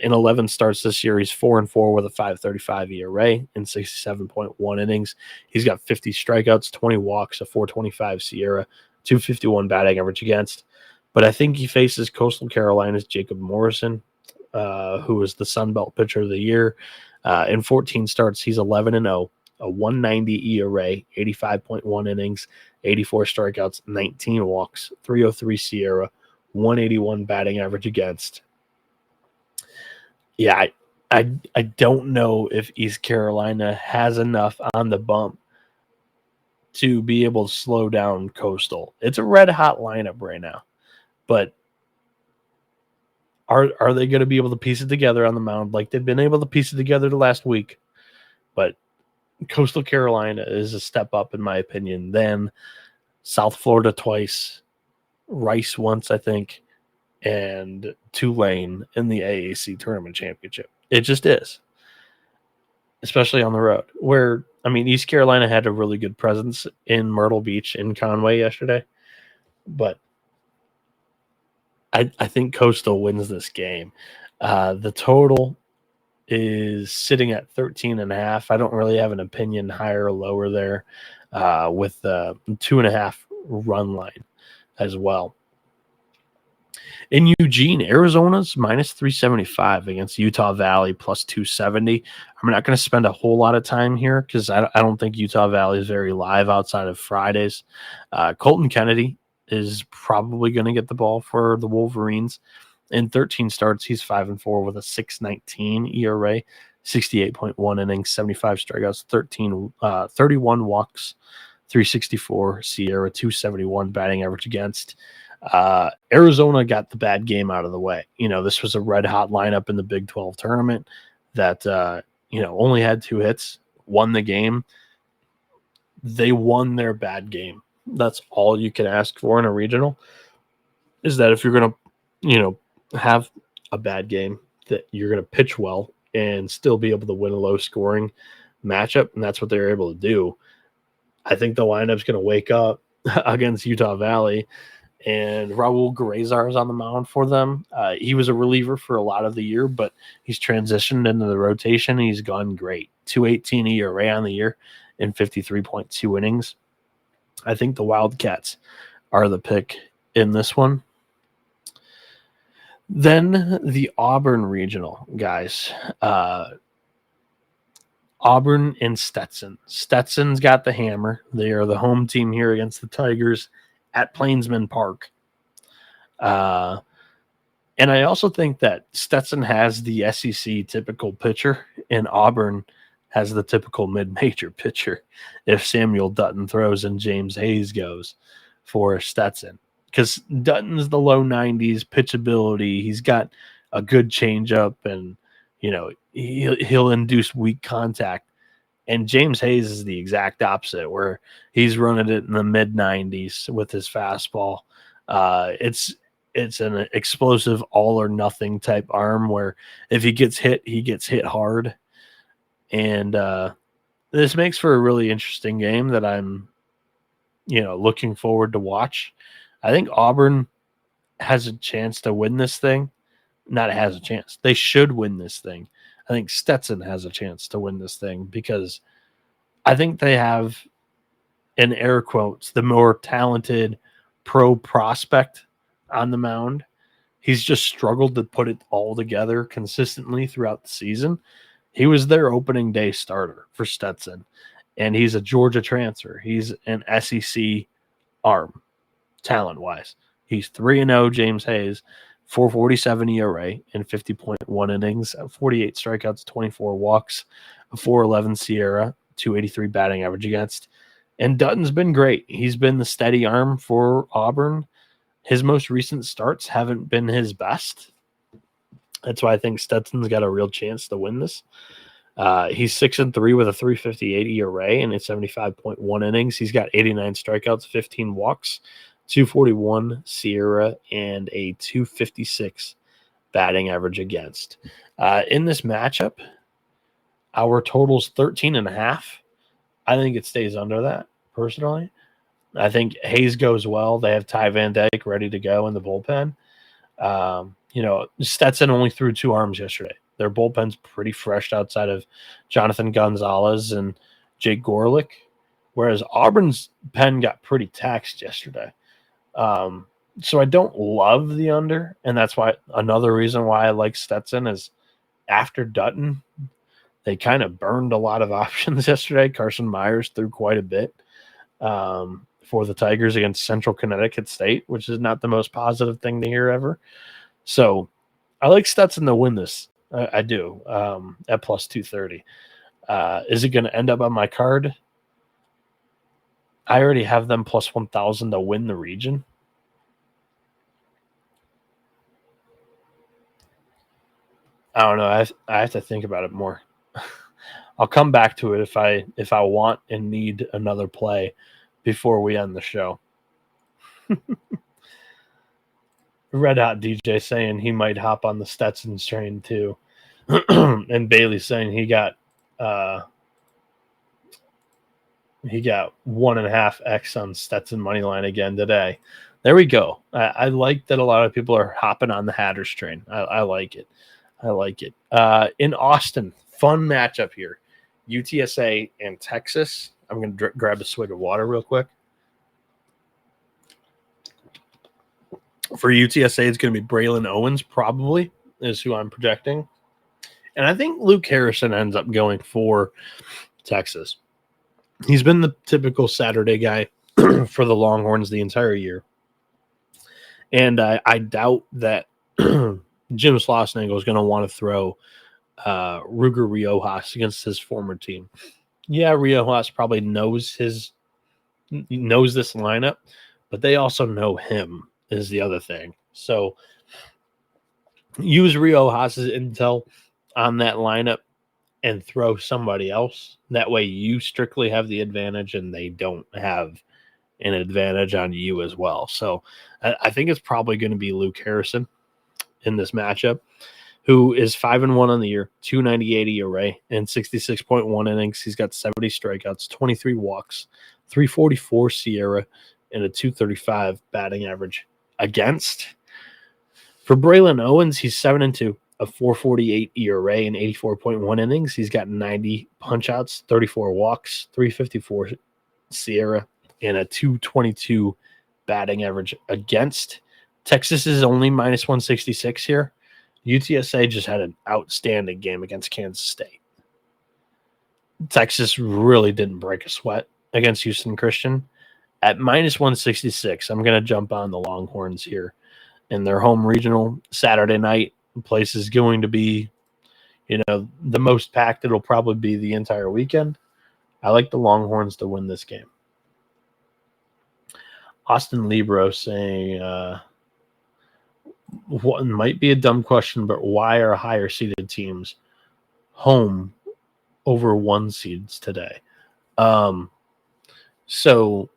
In 11 starts this year, he's 4-4 with a 5.35 ERA in 67.1 innings. He's got 50 strikeouts, 20 walks, a 4.25 SIERA, 251 batting average against. But I think he faces Coastal Carolina's Jacob Morrison, who was the Sun Belt Pitcher of the Year. In 14 starts, he's 11-0, a 190 ERA, 85.1 innings, 84 strikeouts, 19 walks, 303 SIERA, 181 batting average against. Yeah, I don't know if East Carolina has enough on the bump to be able to slow down Coastal. It's a red hot lineup right now, but are they going to be able to piece it together on the mound like they've been able to piece it together the last week? But Coastal Carolina is a step up, in my opinion, than South Florida twice, Rice once, I think, and Tulane in the AAC Tournament Championship. It just is, especially on the road, where, East Carolina had a really good presence in Myrtle Beach in Conway yesterday, but I think Coastal wins this game. The total is sitting at 13.5. I don't really have an opinion higher or lower there, with the 2.5 run line as well. In Eugene, Arizona's minus 375 against Utah Valley plus 270. I'm not going to spend a whole lot of time here because I don't think Utah Valley is very live outside of Fridays. Colton Kennedy is probably going to get the ball for the Wolverines. In 13 starts, he's 5-4 with a 6.19 ERA, 68.1 innings, 75 strikeouts, 31 walks, 364 SIERA, 271 batting average against. Arizona got the bad game out of the way. This was a red hot lineup in the Big 12 tournament that, only had 2 hits, won the game. They won their bad game. That's all you can ask for in a regional, is that if you're going to, have a bad game, that you're going to pitch well and still be able to win a low scoring matchup. And that's what they're able to do. I think the lineup's going to wake up against Utah Valley, and Raul Guerrero is on the mound for them. He was a reliever for a lot of the year, but he's transitioned into the rotation. And he's gone great. 2.18 ERA on the year in 53.2 innings. I think the Wildcats are the pick in this one. Then the Auburn Regional, guys. Auburn and Stetson. Stetson's got the hammer. They are the home team here against the Tigers at Plainsman Park. And I also think that Stetson has the SEC typical pitcher, and Auburn has the typical mid-major pitcher if Samuel Dutton throws and James Hayes goes for Stetson. Because Dutton's the low 90s pitchability. He's got a good changeup, and he'll induce weak contact. And James Hayes is the exact opposite, where he's running it in the mid 90s with his fastball. It's an explosive all or nothing type arm where if he gets hit hard. And this makes for a really interesting game that I'm, looking forward to watch. I think Auburn has a chance to win this thing. Not has a chance. They should win this thing. I think Stetson has a chance to win this thing because I think they have, in air quotes, the more talented pro prospect on the mound. He's just struggled to put it all together consistently throughout the season. He was their opening day starter for Stetson. and he's a Georgia transfer. He's an SEC arm, talent-wise. He's 3-0, James Hayes, 4.47 ERA in 50.1 innings, 48 strikeouts, 24 walks, a 4.11 Sierra, 283 batting average against. And Dutton's been great. He's been the steady arm for Auburn. His most recent starts haven't been his best. That's why I think Stetson's got a real chance to win this. He's 6-3 with a 3.58 ERA in 75.1 innings. He's got 89 strikeouts, 15 walks, 241 Sierra, and a 256 batting average against. In this matchup, our total's 13.5. I think it stays under that, personally. I think Hayes goes well. They have Ty Van Dyke ready to go in the bullpen. Stetson only threw 2 arms yesterday. Their bullpen's pretty fresh outside of Jonathan Gonzalez and Jake Gorlick, whereas Auburn's pen got pretty taxed yesterday. So I don't love the under, and that's why another reason why I like Stetson is after Dutton, they kind of burned a lot of options yesterday. Carson Myers threw quite a bit for the Tigers against Central Connecticut State, which is not the most positive thing to hear ever. So I like Stetson to win this. I do, at plus 230. Is it going to end up on my card? I already have them plus 1,000 to win the region. I don't know. I have to think about it more. I'll come back to it if I want and need another play before we end the show. Red Hot DJ saying he might hop on the Stetson train too. And Bailey saying he got 1.5x on Stetson money line again today. There we go. I like that a lot of people are hopping on the Hatters train. I like it. In Austin, fun matchup here. UTSA and Texas. I'm going to grab a swig of water real quick. For UTSA, it's going to be Braylon Owens, probably, is who I'm projecting. And I think Luke Harrison ends up going for Texas. He's been the typical Saturday guy for the Longhorns the entire year. And I doubt that Jim Schlossnagle is going to want to throw Ruger Riojas against his former team. Yeah, Riojas probably knows this lineup, but they also know him is the other thing. So use Riojas' intel on that lineup and throw somebody else. That way you strictly have the advantage and they don't have an advantage on you as well. So I think it's probably going to be Luke Harrison in this matchup, who is 5-1 on the year, 2.98 ERA, and 66.1 innings. He's got 70 strikeouts, 23 walks, 3.44 Sierra, and a 2.35 batting average against. For Braylon Owens, he's 7-2, a 4.48 ERA and 84.1 innings. He's got 90 punch-outs, 34 walks, 3.54 Sierra, and a 2.22 batting average against. Texas is only minus 166 here. UTSA just had an outstanding game against Kansas State. Texas really didn't break a sweat against Houston Christian. At minus 166, I'm going to jump on the Longhorns here. In their home regional Saturday night, the place is going to be, the most packed it'll probably be the entire weekend. I like the Longhorns to win this game. Austin Libro saying, what might be a dumb question, but why are higher seeded teams home over 1 seeds today? So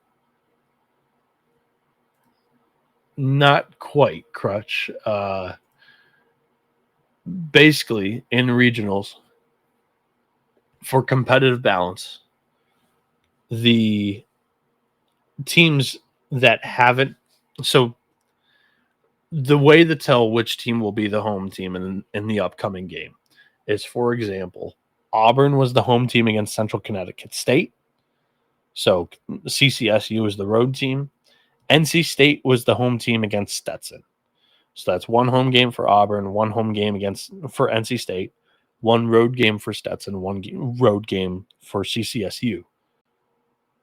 not quite, Crutch. Basically, in regionals, for competitive balance, the teams that haven't, so the way to tell which team will be the home team in the upcoming game is, for example, Auburn was the home team against Central Connecticut State. So CCSU is the road team. NC State was the home team against Stetson. So that's 1 home game for Auburn, 1 home game for NC State, 1 road game for Stetson, 1 road game for CCSU.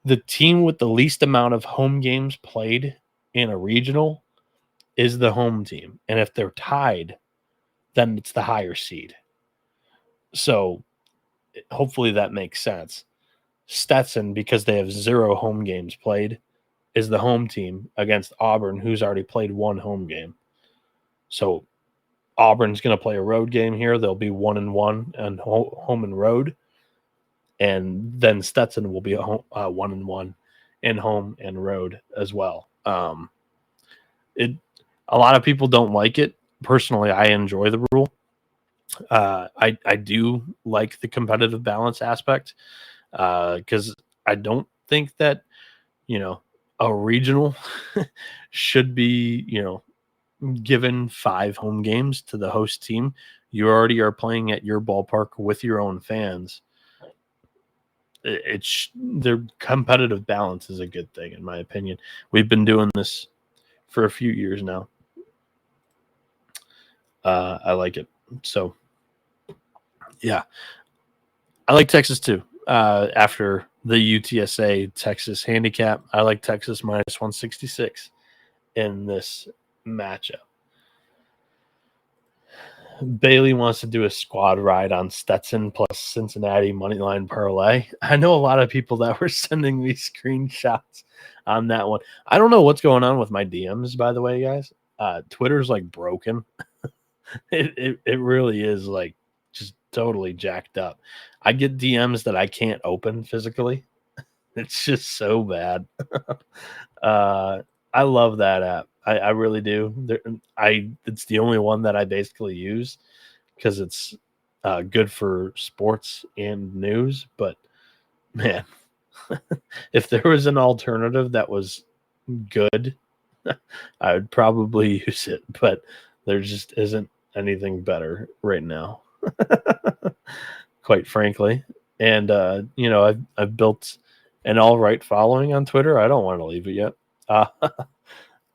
The team with the least amount of home games played in a regional is the home team. And if they're tied, then it's the higher seed. So hopefully that makes sense. Stetson, because they have 0 home games played, is the home team against Auburn, who's already played 1 home game. So Auburn's going to play a road game here. They'll be 1-1 and home and road. And then Stetson will be 1-1 in home and road as well. A lot of people don't like it. Personally, I enjoy the rule. I do like the competitive balance aspect because I don't think that, a regional should be, given 5 home games to the host team. You already are playing at your ballpark with your own fans. Their competitive balance is a good thing, in my opinion. We've been doing this for a few years now. I like it. So, yeah. I like Texas too. After the UTSA Texas handicap, I like Texas minus 166 in this matchup. Bailey wants to do a squad ride on Stetson plus Cincinnati moneyline parlay. I know a lot of people that were sending me screenshots on that one. I don't know what's going on with my DMs, by the way, guys. Twitter's like broken. It really is like just totally jacked up. I get DMs that I can't open physically. It's just so bad. I love that app. I really do. It's the only one that I basically use because it's good for sports and news. But man, if there was an alternative that was good, I would probably use it. But there just isn't anything better right now, quite frankly. And I've built an all right following on Twitter. I don't want to leave it yet.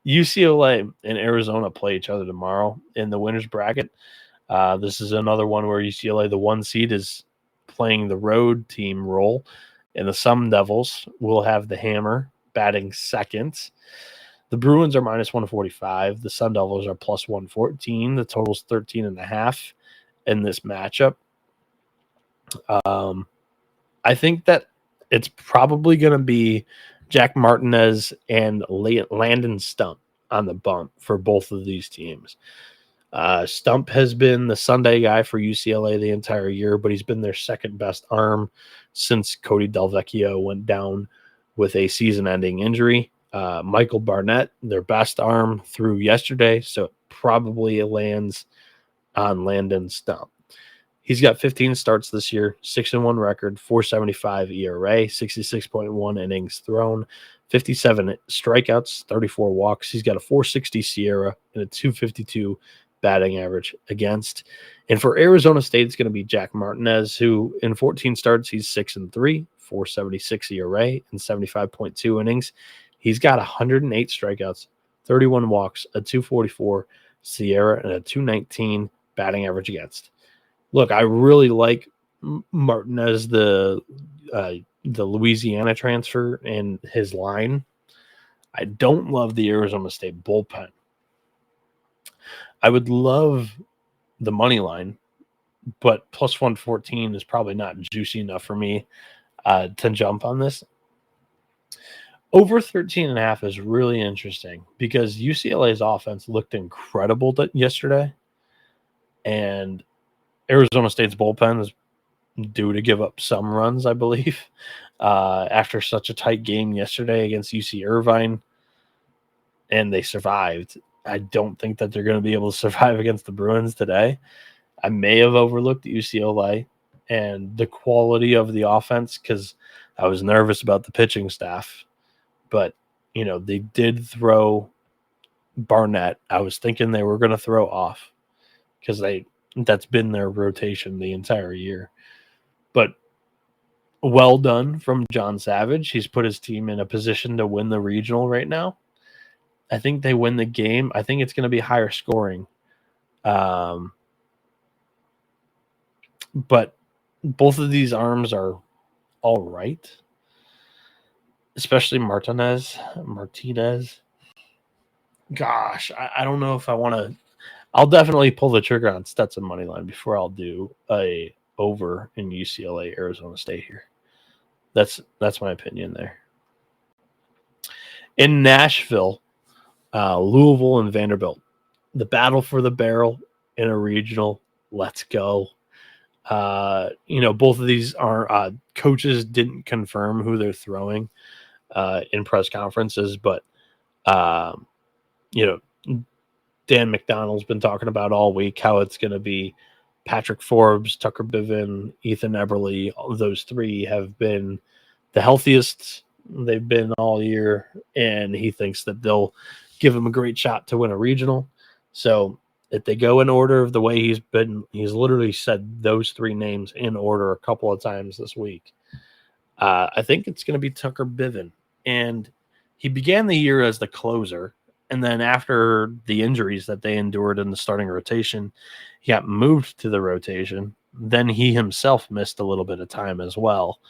UCLA and Arizona play each other tomorrow in the winners bracket. This is another one where UCLA, the 1 seed, is playing the road team role, and the Sun Devils will have the hammer batting second. The Bruins are minus 145. The Sun Devils are plus 114. The total's 13.5 in this matchup. I think that it's probably going to be Jack Martinez and Landon Stump on the bump for both of these teams. Stump has been the Sunday guy for UCLA the entire year, but he's been their second best arm since Cody Delvecchio went down with a season-ending injury. Michael Barnett, their best arm through yesterday, so it probably lands on Landon Stump. He's got 15 starts this year, 6-1 record, 4.75 ERA, 66.1 innings thrown, 57 strikeouts, 34 walks. He's got a 4.60 SIERA and a 2.52 batting average against. And for Arizona State, it's going to be Jack Martinez, who in 14 starts, he's 6-3, 4.76 ERA, and 75.2 innings. He's got 108 strikeouts, 31 walks, a 2.44 SIERA, and a 2.19 batting average against. Look, I really like Martinez, the Louisiana transfer, and his line. I don't love the Arizona State bullpen. I would love the money line, but plus 114 is probably not juicy enough for me to jump on this. Over 13.5 is really interesting because UCLA's offense looked incredible yesterday, and Arizona State's bullpen is due to give up some runs, I believe, after such a tight game yesterday against UC Irvine, and they survived. I don't think that they're going to be able to survive against the Bruins today. I may have overlooked UCLA and the quality of the offense because I was nervous about the pitching staff. But, they did throw Barnett. I was thinking they were going to throw off because that's been their rotation the entire year. But well done from John Savage. He's put his team in a position to win the regional right now. I think they win the game. I think it's going to be higher scoring. But both of these arms are all right. especially Martinez. Gosh, I don't know if I want to. I'll definitely pull the trigger on Stetson money line before I'll do a over in UCLA Arizona State here. That's my opinion there. In Nashville, Louisville and Vanderbilt, the battle for the barrel in a regional. Let's go. Both of these are coaches didn't confirm who they're throwing in press conferences, but Dan McDonald's been talking about all week how it's going to be Patrick Forbes, Tucker Biven, Ethan Eberle. Those three have been the healthiest they've been all year, and he thinks that they'll give him a great shot to win a regional. So if they go in order of the way he's literally said those three names in order a couple of times this week. I think it's going to be Tucker Biven. And he began the year as the closer. And then after the injuries that they endured in the starting rotation, he got moved to the rotation. Then he himself missed a little bit of time as well.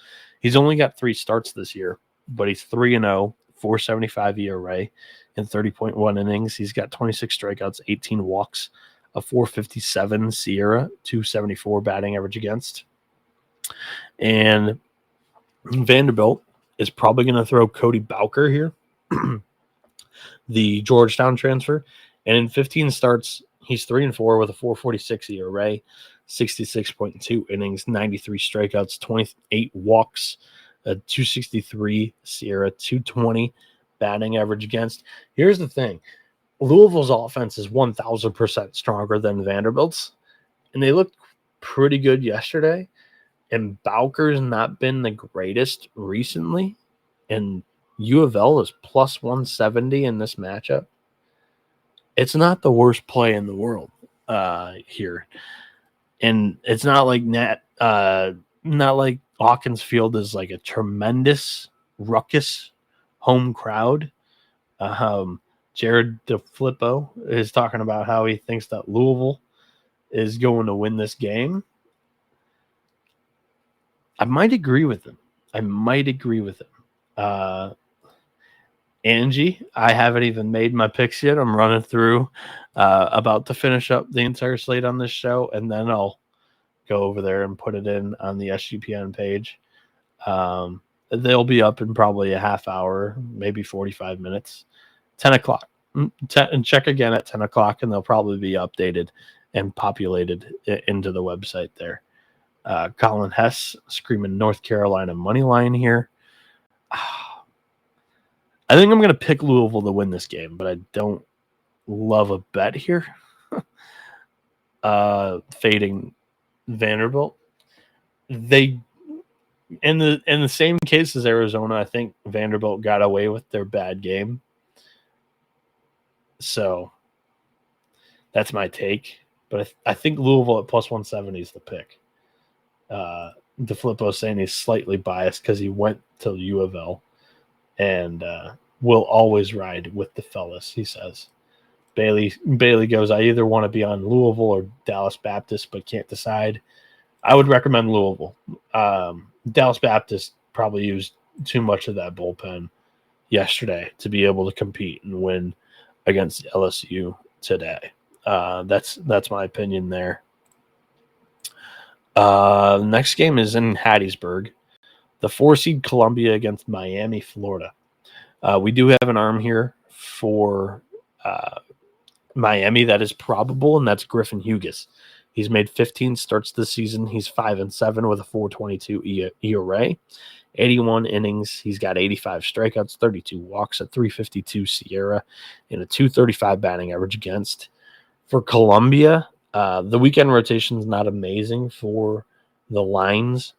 He's only got 3 starts this year, but he's 3-0, 4.75 ERA in 30.1 innings. He's got 26 strikeouts, 18 walks, a 4.57 SIERA, 2.74 batting average against. And Vanderbilt is probably going to throw Cody Bowker here, the Georgetown transfer. And in 15 starts, he's 3-4 with a 4.46 ERA, 66.2 innings, 93 strikeouts, 28 walks, a 2.63 SIERA, 2.20 batting average against. Here's the thing. Louisville's offense is 1,000% stronger than Vanderbilt's, and they looked pretty good yesterday. And Bowker's not been the greatest recently, and U of L is plus 170 in this matchup. It's not the worst play in the world here, and it's not like Hawkins Field is like a tremendous ruckus home crowd. Jared DeFlippo is talking about how he thinks that Louisville is going to win this game. I might agree with him. Angie, I haven't even made my picks yet. I'm running through, about to finish up the entire slate on this show, and then I'll go over there and put it in on the SGPN page. They'll be up in probably a half hour, maybe 45 minutes, 10 o'clock. And check again at 10 o'clock, and they'll probably be updated and populated into the website there. Colin Hess screaming North Carolina money line here. I think I'm going to pick Louisville to win this game, but I don't love a bet here. Fading Vanderbilt. They in the same case as Arizona, I think Vanderbilt got away with their bad game. So that's my take. But I think Louisville at plus 170 is the pick. DeFlippo saying he's slightly biased because he went to U of L and will always ride with the fellas, he says. Bailey goes, I either want to be on Louisville or Dallas Baptist, but can't decide. I would recommend Louisville. Dallas Baptist probably used too much of that bullpen yesterday to be able to compete and win against LSU today. That's my opinion there. Next game is in Hattiesburg. The 4-seed Columbia against Miami, Florida. We do have an arm here for Miami that is probable, and that's Griffin Hughes. He's made 15 starts this season. He's 5-7 with a 4.22 ERA, 81 innings. He's got 85 strikeouts, 32 walks, a 3.52 SIERA, and a 2.35 batting average against. For Columbia, the weekend rotation is not amazing for the Lions.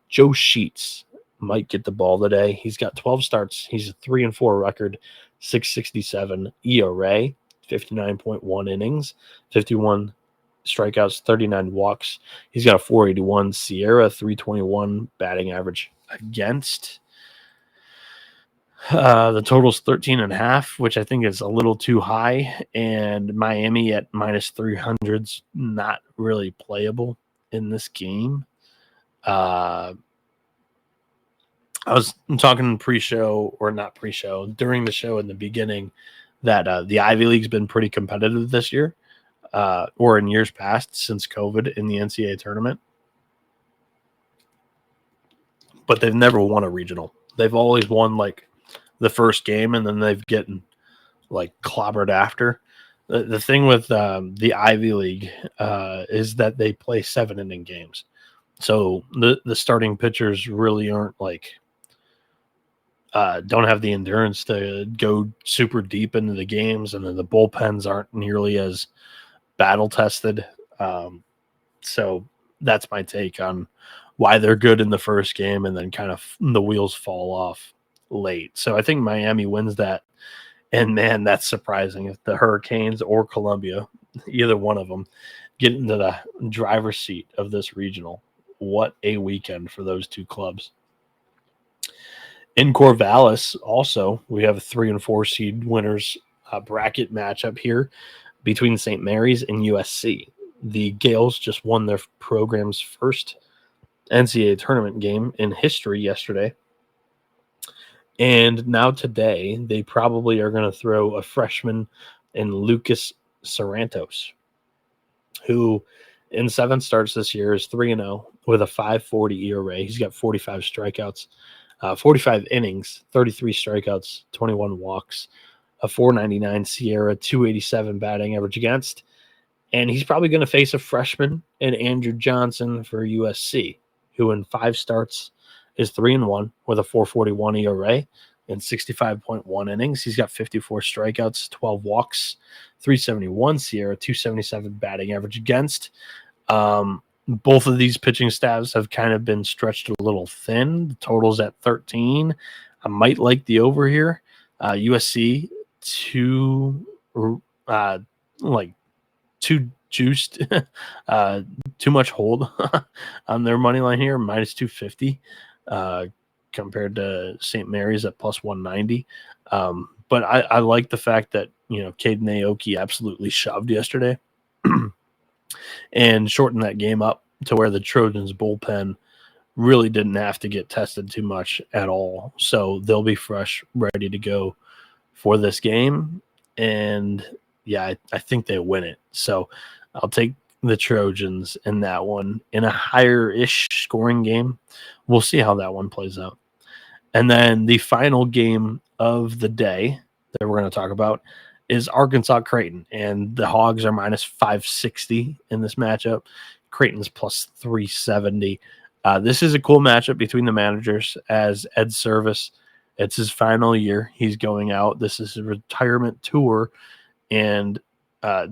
Joe Sheets might get the ball today. He's got 12 starts. He's a 3-4 record, 6.67 ERA, 59.1 innings, 51 strikeouts, 39 walks. He's got a 4.81 SIERA, 3.21 batting average against. The total's 13.5, which I think is a little too high, and Miami at minus 300's not really playable in this game. I was talking pre-show, or not pre-show, during the show in the beginning, that the Ivy League's been pretty competitive this year, or in years past since COVID in the NCAA tournament, but they've never won a regional. They've always won like the first game, and then they've gotten like clobbered after. The thing with the Ivy League is that they play 7-inning games, so the starting pitchers really aren't like don't have the endurance to go super deep into the games, and then the bullpens aren't nearly as battle tested. So that's my take on why they're good in the first game and then kind of the wheels fall off late. So I think Miami wins that. And man, that's surprising. If the Hurricanes or Columbia, either one of them, get into the driver's seat of this regional, what a weekend for those two clubs. In Corvallis, also, we have a 3 and 4 seed winners bracket matchup here between St. Mary's and USC. The Gales just won their program's first NCAA tournament game in history yesterday. And now today, they probably are going to throw a freshman in Lucas Sarantos, who in 7 starts this year is 3-0 with a 5.40 ERA. He's got 45 strikeouts, 45 innings, 33 strikeouts, 21 walks, a 4.99 Sierra, 2.87 batting average against. And he's probably going to face a freshman in Andrew Johnson for USC, who in 5 starts is 3-1 with a 4.41 ERA and 65.1 innings. He's got 54 strikeouts, 12 walks, 3.71 Sierra, 2.77 batting average against. Both of these pitching staffs have kind of been stretched a little thin. The total's at 13. I might like the over here. USC too juiced, too much hold on their money line here, minus 250 compared to St. Mary's at plus 190. But I like the fact that, Caden Aoki absolutely shoved yesterday and shortened that game up to where the Trojans bullpen really didn't have to get tested too much at all. So they'll be fresh, ready to go for this game. And yeah, I think they win it. So I'll take the Trojans in that one in a higher-ish scoring game. We'll see how that one plays out. And then the final game of the day that we're going to talk about is Arkansas Creighton, and the Hogs are minus 560 in this matchup. Creighton's plus 370. This is a cool matchup between the managers, as Ed Service, it's his final year. He's going out. This is a retirement tour, and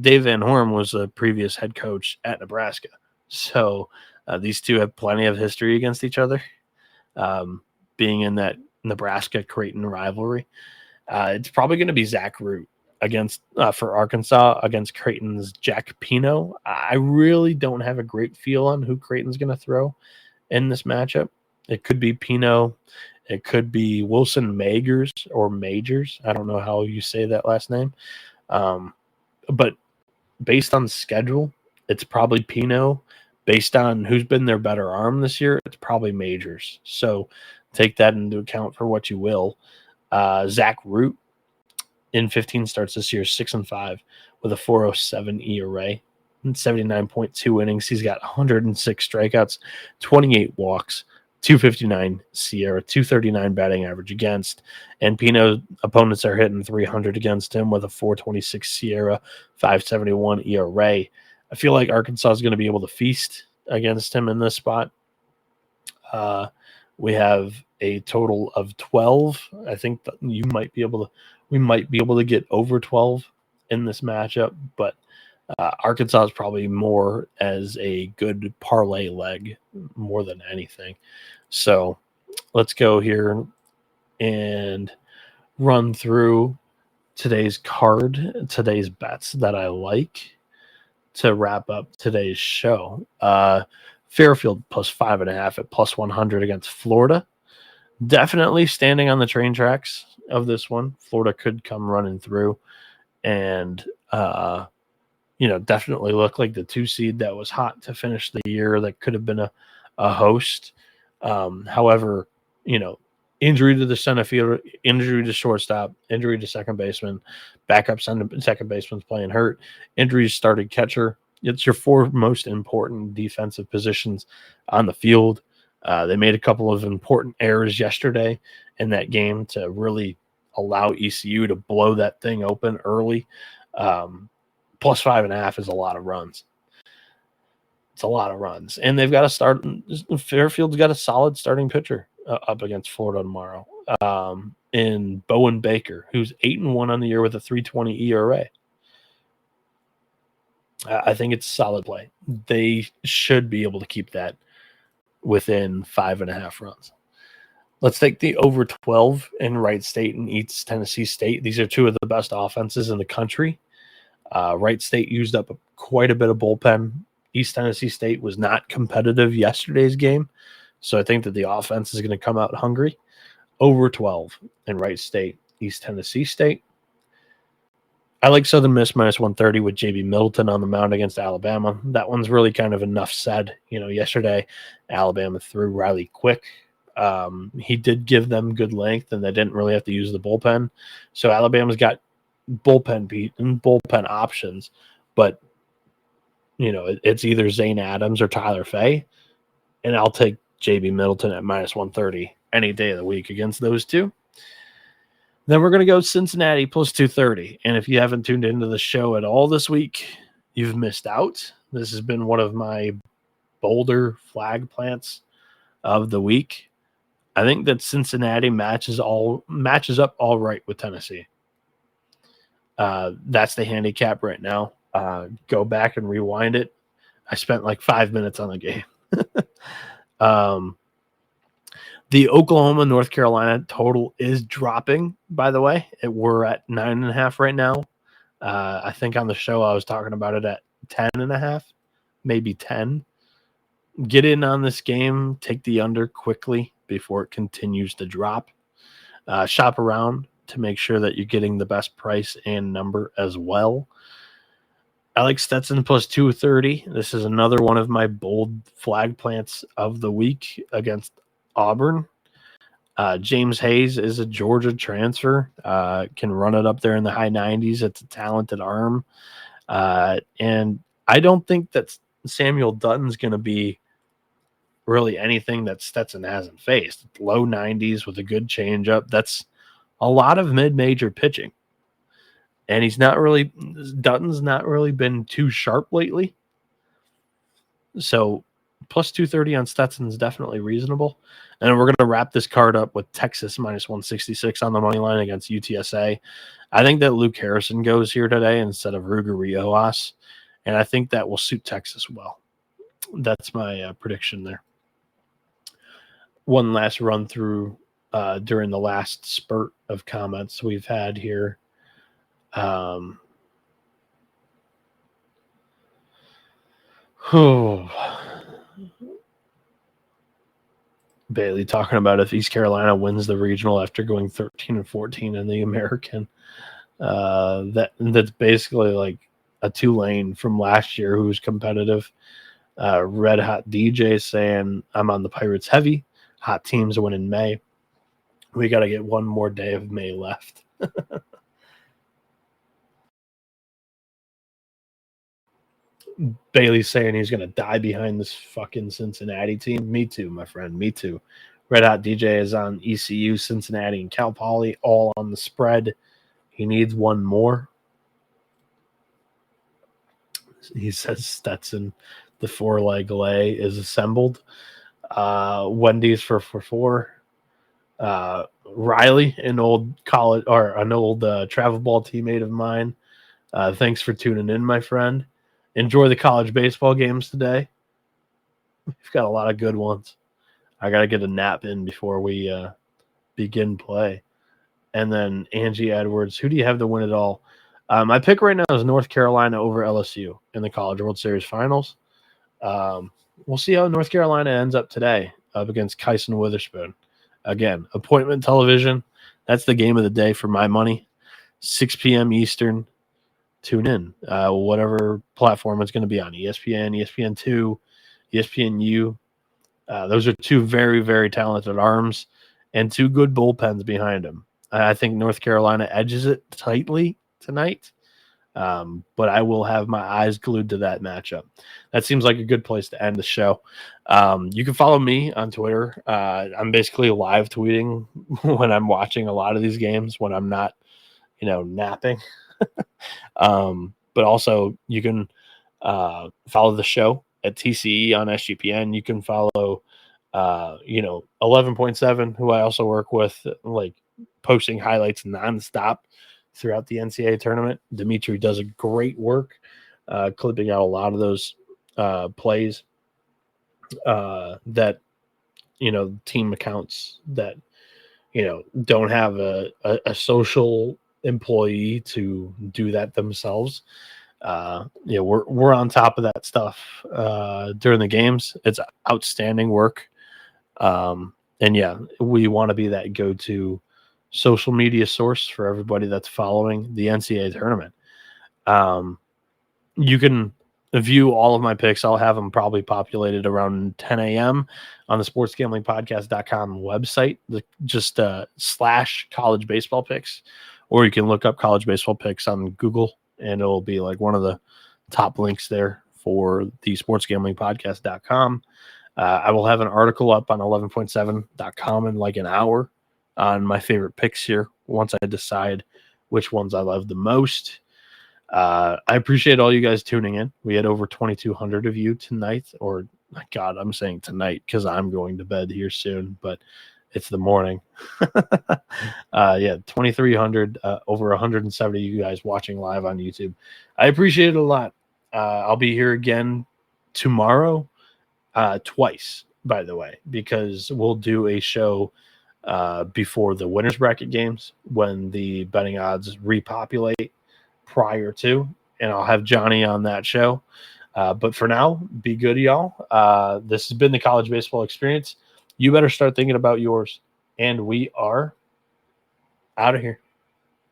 Dave Van Horn was a previous head coach at Nebraska. So these two have plenty of history against each other, being in that Nebraska-Creighton rivalry. It's probably going to be Zach Root for Arkansas against Creighton's Jack Pino. I really don't have a great feel on who Creighton's going to throw in this matchup. It could be Pino. It could be Wilson Magers or Majors. I don't know how you say that last name. But based on schedule, it's probably Pino. Based on who's been their better arm this year, it's probably Majors. So take that into account for what you will. Zach Root in 15 starts this year, 6-5 with a 4.07 ERA and 79.2 innings. He's got 106 strikeouts, 28 walks, 259 Sierra, 239 batting average against. And Pino's opponents are hitting 300 against him with a 426 Sierra, 571 ERA. I feel like Arkansas is going to be able to feast against him in this spot. We have a total of 12. I think that we might be able to get over 12 in this matchup, but Arkansas is probably more as a good parlay leg more than anything. So let's go here and run through today's bets that I like to wrap up today's show. Fairfield plus 5.5 at plus 100 against Florida. Definitely standing on the train tracks of this one. Florida could come running through and, definitely look like the 2 seed that was hot to finish the year. That could have been a host. However, Injury to the center fielder, injury to shortstop, injury to second baseman, backup second baseman's playing hurt, injury to starting catcher. It's your four most important defensive positions on the field. They made a couple of important errors yesterday in that game to really allow ECU to blow that thing open early. Plus 5.5 is a lot of runs. It's a lot of runs. And they've got to start. Fairfield's got a solid starting pitcher up against Florida tomorrow. In Bowen Baker, who's 8-1 on the year with a 3.20 ERA. I think it's a solid play. They should be able to keep that within 5.5 runs. Let's take the over 12 in Wright State and East Tennessee State. These are two of the best offenses in the country. Wright State used up quite a bit of bullpen. East Tennessee State was not competitive yesterday's game, so I think that the offense is going to come out hungry. Over 12 in Wright State, East Tennessee State. I like Southern Miss minus 130 with J.B. Middleton on the mound against Alabama. That one's really kind of enough said. Yesterday, Alabama threw Riley Quick. He did give them good length, and they didn't really have to use the bullpen. So Alabama's got bullpen options, but it's either Zane Adams or Tyler Fay, and I'll take J.B. Middleton at minus 130 any day of the week against those two. Then we're going to go Cincinnati plus 230. And if you haven't tuned into the show at all this week, you've missed out. This has been one of my bolder flag plants of the week. I think that Cincinnati matches up all right with Tennessee. That's the handicap right now. Go back and rewind it. I spent like 5 minutes on the game. The Oklahoma-North Carolina total is dropping, by the way. We're at 9.5 right now. I think on the show I was talking about it at 10.5, maybe 10. Get in on this game. Take the under quickly before it continues to drop. Shop around to make sure that you're getting the best price and number as well. I like Stetson plus 230. This is another one of my bold flag plants of the week against Auburn. James Hayes is a Georgia transfer. Can run it up there in the high 90s. It's a talented arm. And I don't think that Samuel Dutton's going to be really anything that Stetson hasn't faced. Low 90s with a good changeup. That's a lot of mid-major pitching. And Dutton's not really been too sharp lately. So plus 230 on Stetson is definitely reasonable. And we're going to wrap this card up with Texas minus 166 on the money line against UTSA. I think that Luke Harrison goes here today instead of Ruger Riojas. And I think that will suit Texas well. That's my prediction there. One last run through during the last spurt of comments we've had here. Bailey talking about if East Carolina wins the regional after going 13-14 in the American. That's basically like a Tulane from last year who's competitive. Red Hot DJ saying I'm on the Pirates heavy. Hot teams win in May. We got to get one more day of May left. Bailey's saying he's going to die behind this fucking Cincinnati team. Me too, my friend. Me too. Red Hot DJ is on ECU, Cincinnati, and Cal Poly, all on the spread. He needs one more. He says Stetson, the four-leg lay is assembled. Wendy's for 4. Riley, an old college or an old travel ball teammate of mine. Thanks for tuning in, my friend. Enjoy the college baseball games today. We've got a lot of good ones. I got to get a nap in before we begin play. And then Angie Edwards, who do you have to win it all? My pick right now is North Carolina over LSU in the College World Series Finals. We'll see how North Carolina ends up today up against Kyson Witherspoon. Again, appointment television. That's the game of the day for my money. 6 p.m. Eastern. Tune in. Whatever platform it's going to be on. ESPN, ESPN2, ESPNU. Those are two very, very talented arms. and 2 good bullpens behind him. I think North Carolina edges it tightly tonight. But I will have my eyes glued to that matchup. That seems like a good place to end the show. You can follow me on Twitter. I'm basically live tweeting when I'm watching a lot of these games, when I'm not, napping. But also you can follow the show at TCE on SGPN. You can follow, 11.7, who I also work with, like posting highlights nonstop throughout the NCAA tournament. Dimitri does a great work clipping out a lot of those plays that, team accounts that, don't have a social employee to do that themselves. We're on top of that stuff during the games. It's outstanding work. And yeah, we want to be that go-to social media source for everybody that's following the NCAA tournament. You can view all of my picks. I'll have them probably populated around 10 a.m. on the sportsgamblingpodcast.com website, just / college baseball picks, or you can look up college baseball picks on Google, and it'll be like one of the top links there for the sportsgamblingpodcast.com. I will have an article up on 11.7.com in like an hour on my favorite picks here once I decide which ones I love the most. I appreciate all you guys tuning in. We had over 2,200 of you tonight, or God, I'm saying tonight because I'm going to bed here soon, but it's the morning. 2,300, over 170 of you guys watching live on YouTube. I appreciate it a lot. I'll be here again tomorrow, twice, by the way, because we'll do a show before the winners bracket games when the betting odds repopulate prior to, and I'll have Johnny on that show. But for now, be good, y'all. This has been the College Baseball Experience. You better start thinking about yours, and we are out of here.